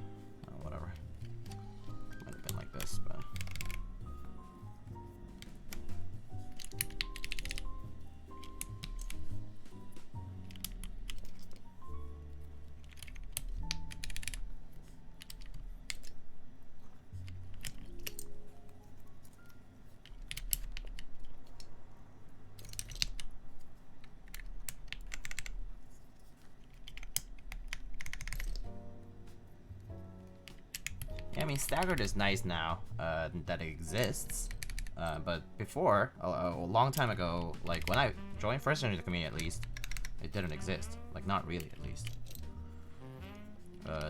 Whatever. Might have been like this, but. I mean, staggered is nice now that it exists, but before, a long time ago, like when I first joined the community at least, it didn't exist. Like not really at least.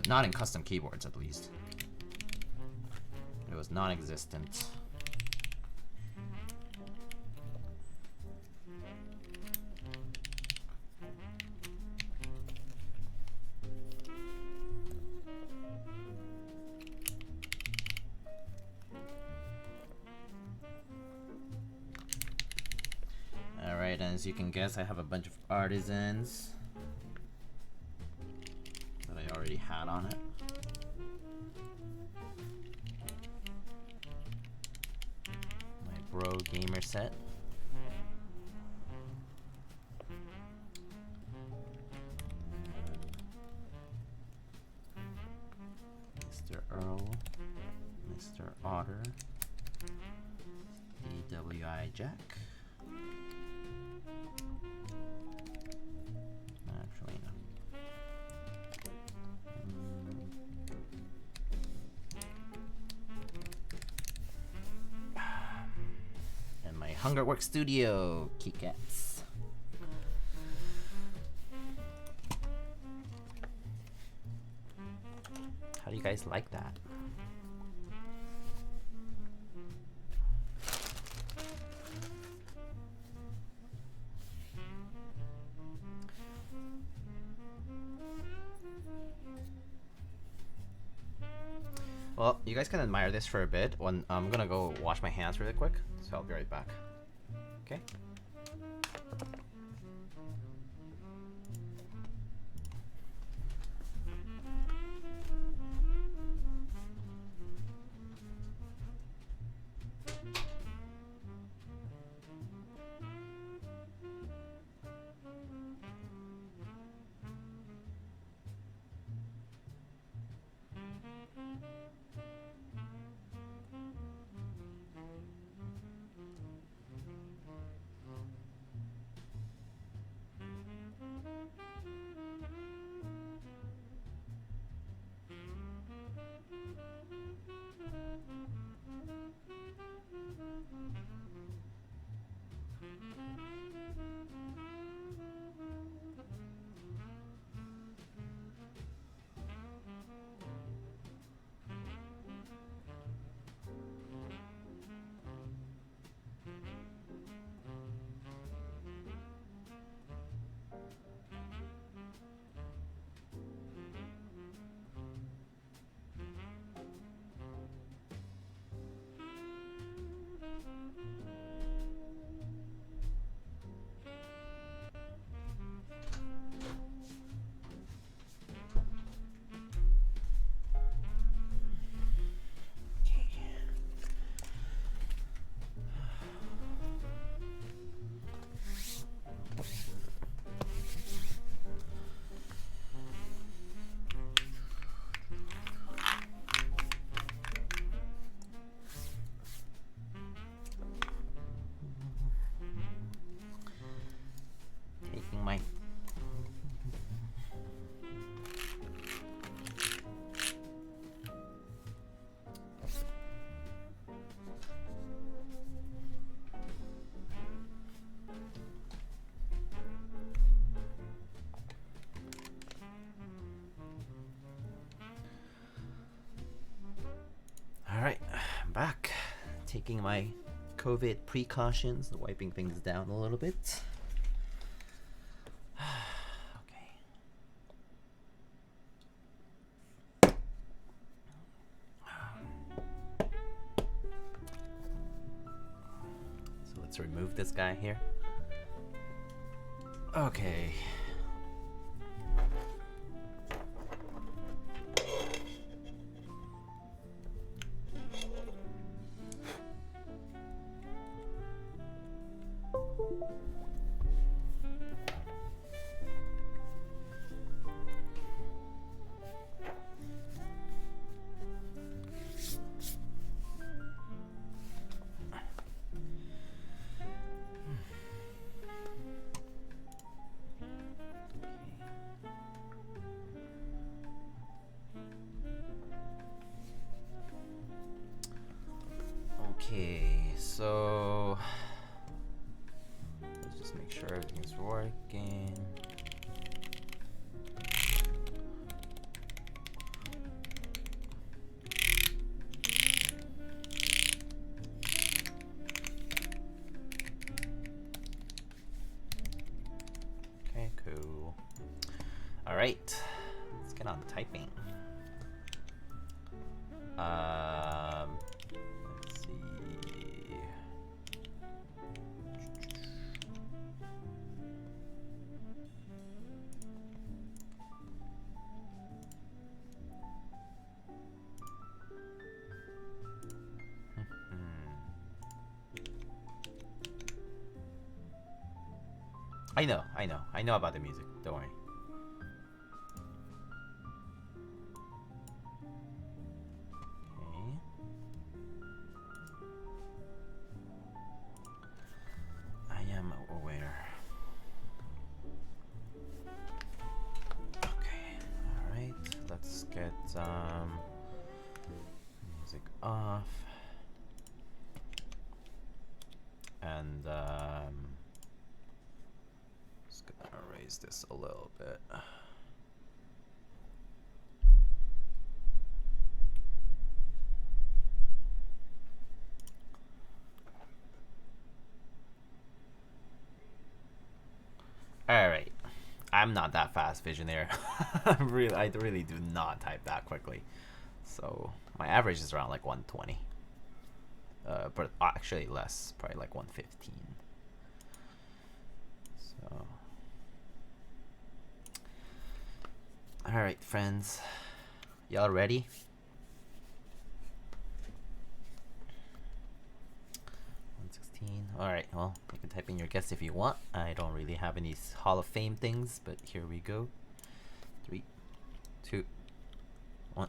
Not in custom keyboards at least. It was non-existent. Alright, and as you can guess, I have a bunch of artisans that I already had on it. My bro gamer set. Mr. Earl, Mr. Otter, guy jack. Actually, no. And my Hungerworks Studio keycaps. How do you guys like that? Well, you guys can admire this for a bit. When I'm gonna go wash my hands really quick, so I'll be right back. Okay. Alright, I'm back. Taking my COVID precautions, wiping things down a little bit. Okay. So let's remove this guy here. Okay. Okay, so let's just make sure everything's working. Okay, cool. All right, let's get on typing. Let's see. I know about the music. Don't worry. Okay. off. And just gonna raise this a little bit. All right, I'm not that fast, Visionaire. I really do not type that quickly. So my average is around like 120. But actually less, probably like 115. So, all right, friends, y'all ready? All right, well, you can type in your guess if you want. I don't really have any Hall of Fame things, but here we go. 3, 2, 1.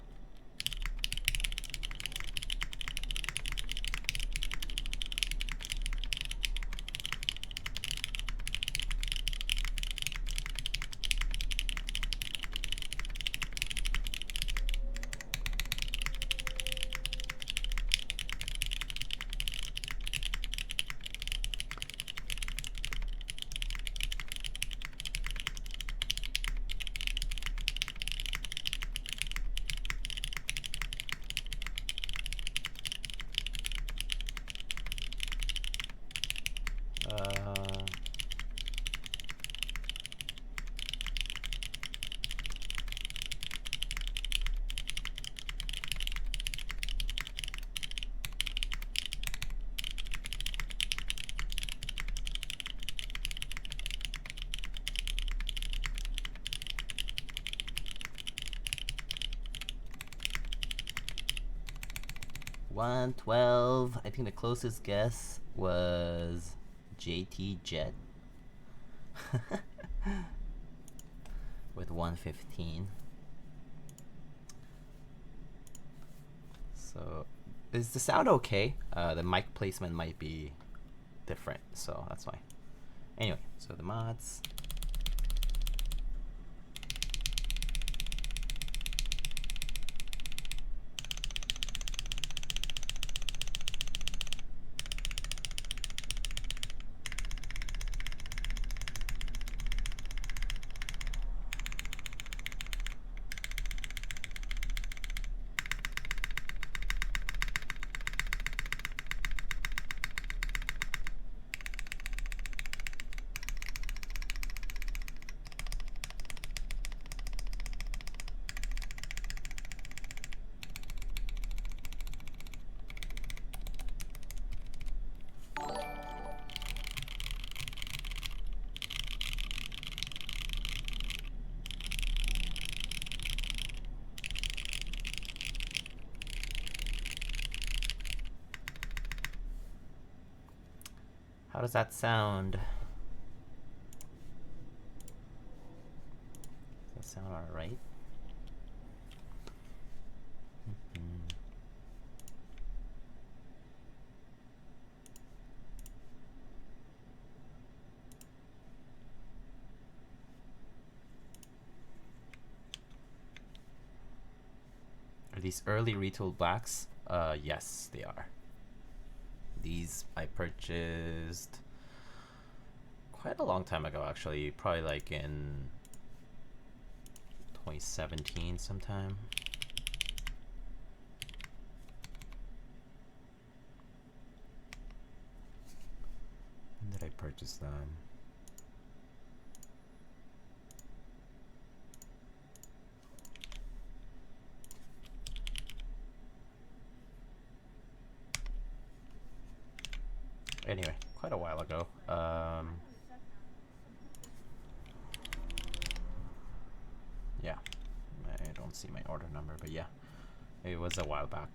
$112. I think the closest guess was JT Jet with 115. So is the sound okay? The mic placement might be different, so that's why. Anyway, so the mods. How does that sound? Does that sound alright? Are these early retooled blacks? Yes, they are. These I purchased quite a long time ago, actually, probably like in 2017 sometime. When did I purchase them? Anyway, quite a while ago. Yeah, I don't see my order number, but yeah, it was a while back.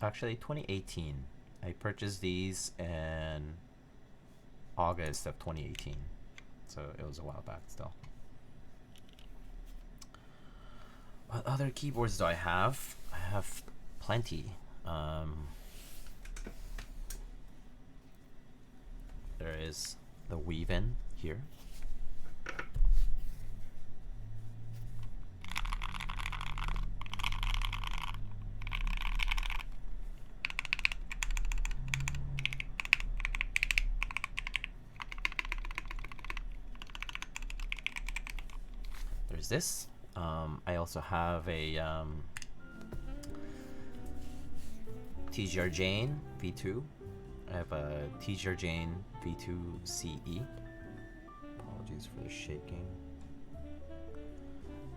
Actually, 2018. I purchased these in August of 2018, so it was a while back still. What other keyboards do I have? I have plenty. There is the weave-in here. There's this. I also have a TGR Jane V2. I have a TGR Jane V2 CE. Apologies for the shaking.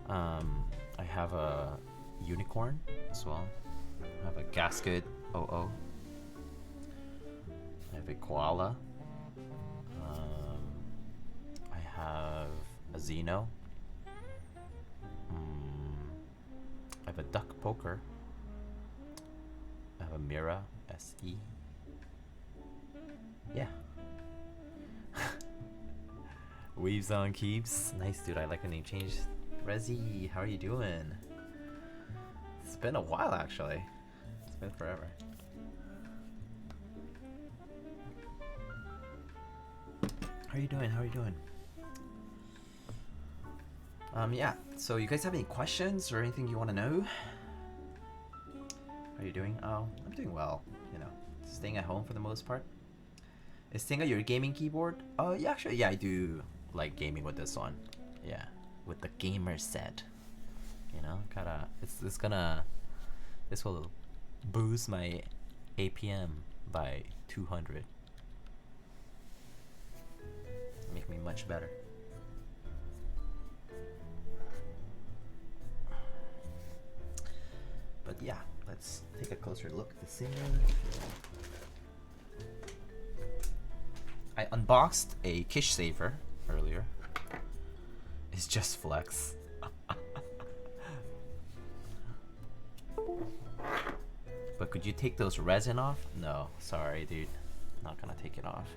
I have a unicorn as well. I have a gasket 00. I have a koala. I have a Xeno. I have a duck poker. I have a Mira SE. Yeah. Weaves on keeps. Nice, dude. I like the name change. Rezi, how are you doing? It's been a while, actually. It's been forever. How are you doing? How are you doing? Yeah. So, you guys have any questions or anything you want to know? How are you doing? Oh, I'm doing well. You know, staying at home for the most part. Is SINGA your gaming keyboard? Oh, yeah, actually, yeah, I do like gaming with this one. Yeah, with the gamer set. You know, kinda, this will boost my APM by 200. Make me much better. But yeah, let's take a closer look at the SINGA. I unboxed a Kishsaver earlier. It's just flex. But could you take those resin off? No, sorry, dude. Not gonna take it off.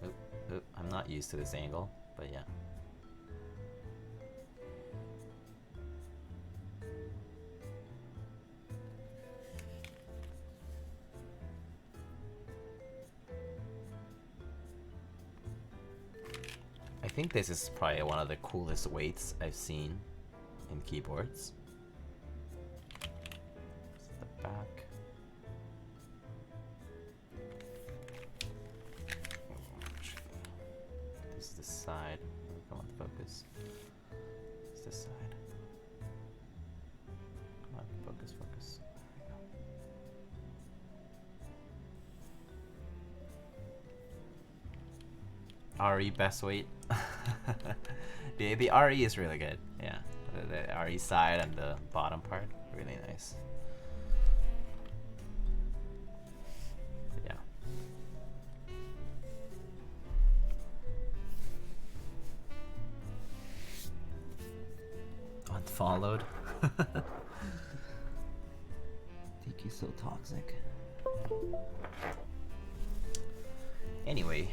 Oop, oop. I'm not used to this angle, but yeah. I think this is probably one of the coolest weights I've seen in keyboards. This is the back. This is the side. Come on, focus. It's this side. Come on, focus, focus. There we go. RE best weight. the RE is really good. Yeah, the RE side and the bottom part, really nice. But yeah. Unfollowed. Think you're so toxic. Anyway,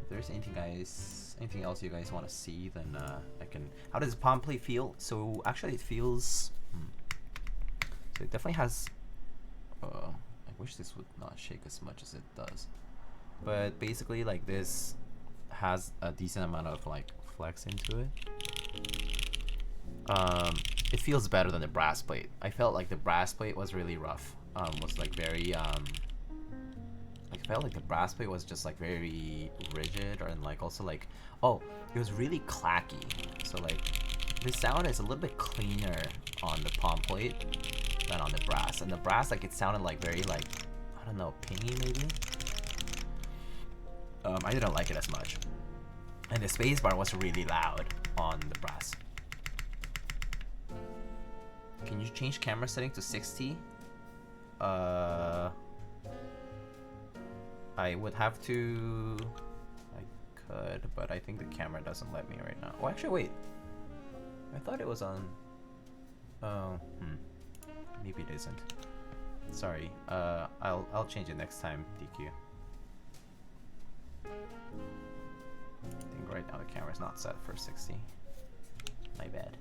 if there's anything else you guys want to see, then I can. How does palm plate feel? So actually, it feels. So it definitely has. I wish this would not shake as much as it does, but basically, like this has a decent amount of like flex into it. It feels better than the brass plate. I felt like the brass plate was really rough. Was like very I felt like the brass plate was just like very rigid, and like also like, oh, it was really clacky. So like the sound is a little bit cleaner on the palm plate than on the brass. And the brass, like it sounded like very like, I don't know, pingy maybe. I didn't like it as much. And the spacebar was really loud on the brass. Can you change camera setting to 60? I would have to. I could, but I think the camera doesn't let me right now. Oh, actually, wait. I thought it was on. Oh, maybe it isn't. Sorry. I'll change it next time, DQ. I think right now the camera's not set for 60. My bad.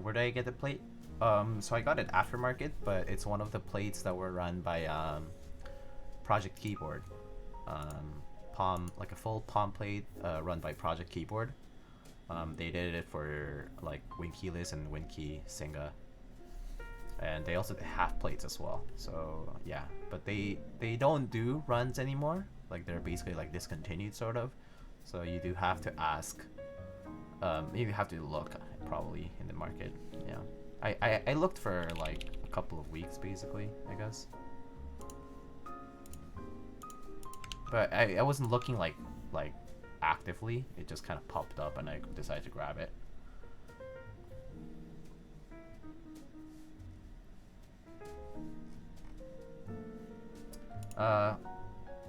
Where did I get the plate? So I got it aftermarket, but it's one of the plates that were run by Project Keyboard. Palm, like a full palm plate run by Project Keyboard. They did it for like Winkeyless and Winkey Singa. And they also did half plates as well. So yeah, but they don't do runs anymore. Like they're basically like discontinued sort of. So you do have to ask. You have to look probably in the market. Yeah, I looked for like a couple of weeks basically, I guess. But I wasn't looking like actively. It just kind of popped up and I decided to grab it.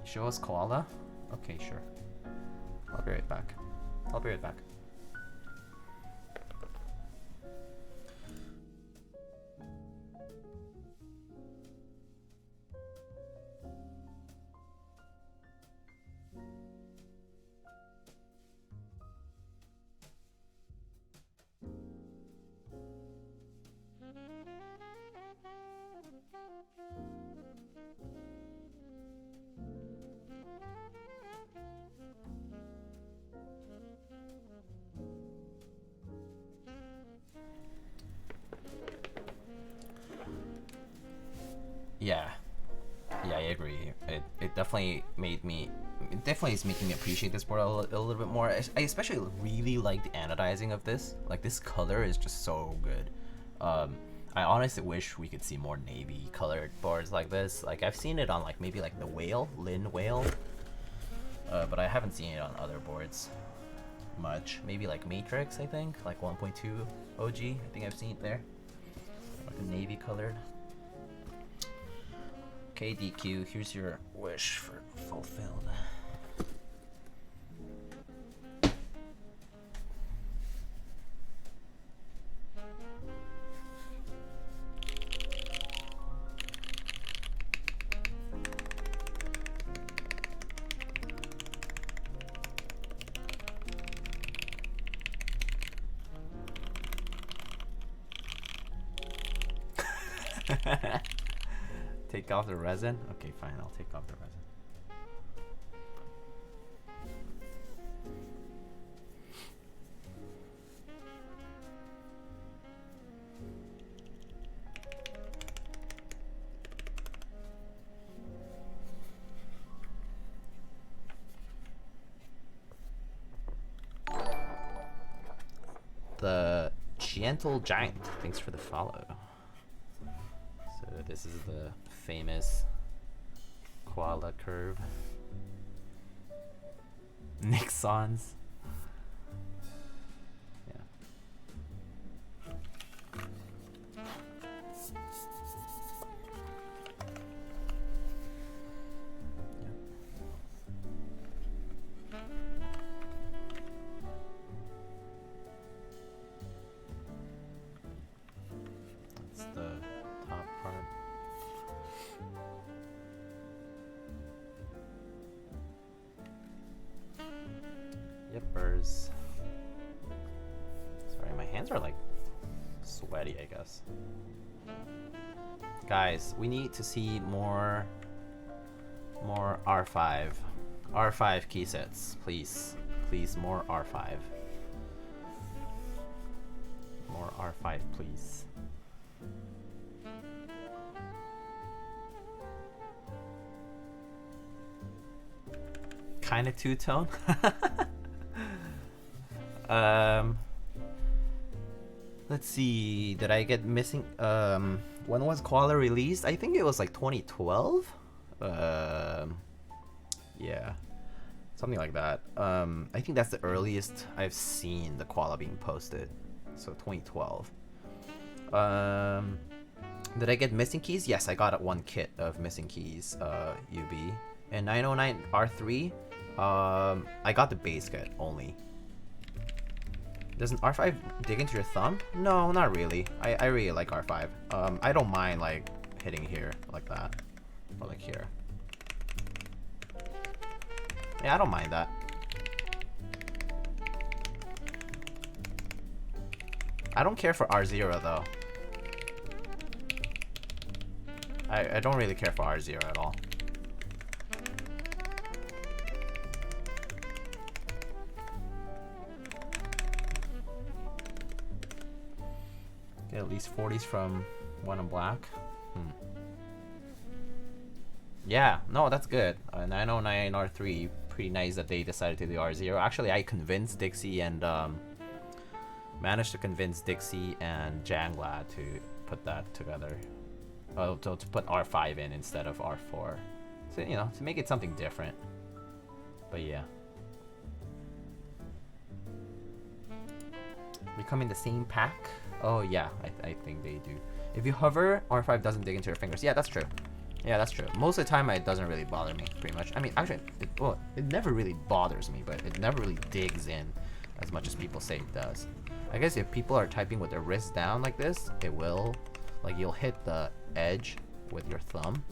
Show us koala? Okay, sure. I'll be right back. I'll be right back. Yeah, I agree. It definitely made me. It definitely is making me appreciate this board a little bit more. I especially really like the anodizing of this. Like this color is just so good. I honestly wish we could see more navy colored boards like this. Like I've seen it on like maybe like the Whale, Lin Whale, but I haven't seen it on other boards much. Maybe like Matrix, I think, like 1.2 OG. I think I've seen it there, like a navy colored. Okay, DQ, here's your wish for fulfilled. Take off the resin? Okay, fine, I'll take off the resin. The Gentle Giant, thanks for the follow. So this is the famous koala curve. Nixons. Yeah. That's the top part. Yippers. Sorry, my hands are like sweaty, I guess. Guys, we need to see more R5. R5 key sets, please. Please, more R5. More R5, please. Kind of two-tone. Let's see. Did I get missing? When was Koala released? I think it was like 2012. Yeah, something like that. I think that's the earliest I've seen the Koala being posted. So 2012. Did I get missing keys? Yes, I got one kit of missing keys. UB and 909 R3. I got the base kit only. Doesn't R5 dig into your thumb? No, not really. I really like R5. I don't mind like hitting here like that, or like here. Yeah, I don't mind that. I don't care for R0 though. I don't really care for R0 at all. Get at least 40s from one on black. Yeah, no, that's good. 909 R3, pretty nice that they decided to do R0. Actually, I convinced Dixie and managed to convince Dixie and Janglad to put that together. Oh, to put R5 in instead of R4. So, you know, to make it something different. But yeah. We come in the same pack? Oh yeah, I think they do. If you hover, R5 doesn't dig into your fingers. Yeah, that's true. Yeah, that's true. Most of the time, it doesn't really bother me, pretty much. I mean, actually, it never really bothers me, but it never really digs in as much as people say it does. I guess if people are typing with their wrist down like this, it will. Like, you'll hit the edge with your thumb.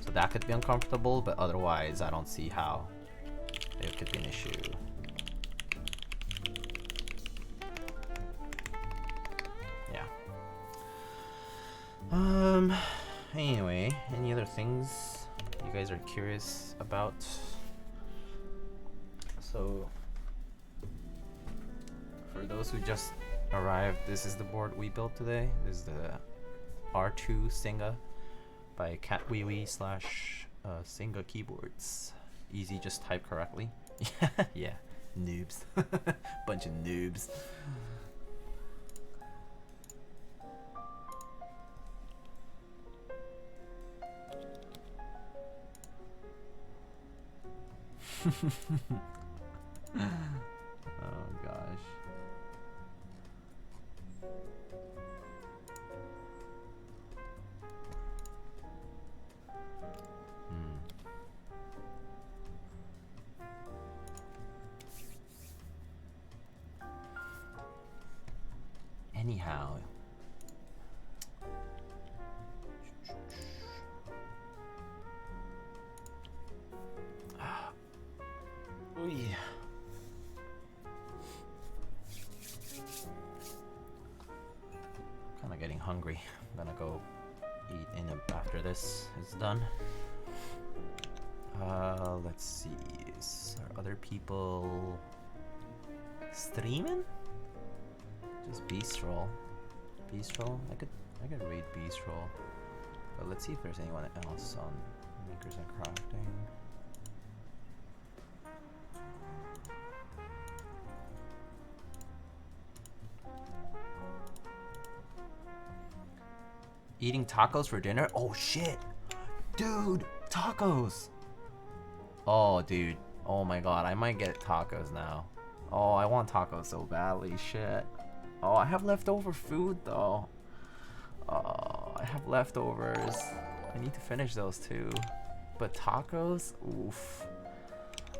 So that could be uncomfortable, but otherwise, I don't see how it could be an issue. Yeah. Anyway, any other things you guys are curious about? So, for those who just arrived, this is the board we built today. This is the R2 SINGA by Catweewee / SINGA keyboards. Easy, just type correctly. Yeah, noobs. Bunch of noobs. Oh gosh. Anyhow. Oh yeah. Kinda getting hungry. I'm gonna go eat in after this is done. Let's see. Are other people streaming? Just Bistro. Bistro? I could read Bistro. But let's see if there's anyone else on Makers and Crafting. Eating tacos for dinner? Oh shit! Dude! Tacos! Oh dude. Oh my god, I might get tacos now. Oh, I want tacos so badly, shit. Oh, I have leftover food though. Oh, I have leftovers. I need to finish those too. But tacos? Oof.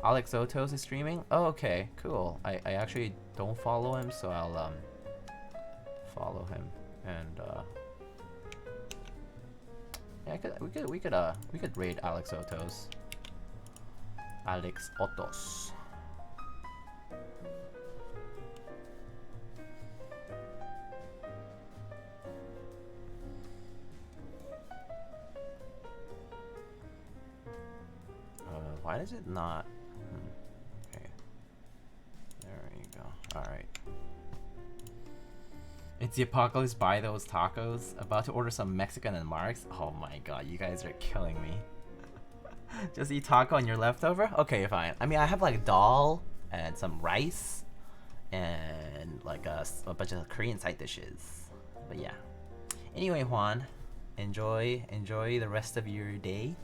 Alex Otos is streaming? Oh, okay, cool. I actually don't follow him, so I'll follow him. And yeah, we could raid Alex Otos. Alex Otos. Why does it not? Okay. There you go. Alright. It's the apocalypse, buy those tacos. About to order some Mexican and Marks. Oh my god, you guys are killing me. Just eat taco and your leftover? Okay, fine. I mean, I have like dal and some rice and like a bunch of Korean side dishes. But yeah. Anyway, Juan, enjoy the rest of your day.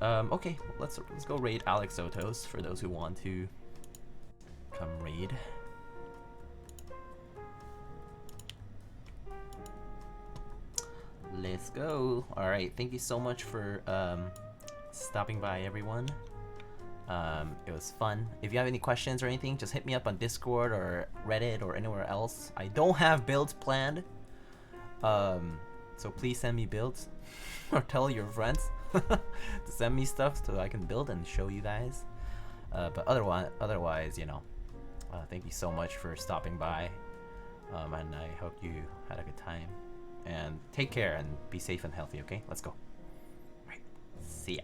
Okay, let's go raid Alex Sotos for those who want to come raid. Let's go. All right, thank you so much for stopping by, everyone. It was fun. If you have any questions or anything, just hit me up on Discord or Reddit or anywhere else. I don't have builds planned, so please send me builds or tell your friends. to send me stuff so I can build and show you guys. But otherwise, you know, thank you so much for stopping by, and I hope you had a good time. And take care and be safe and healthy. Okay, let's go. All right, see ya.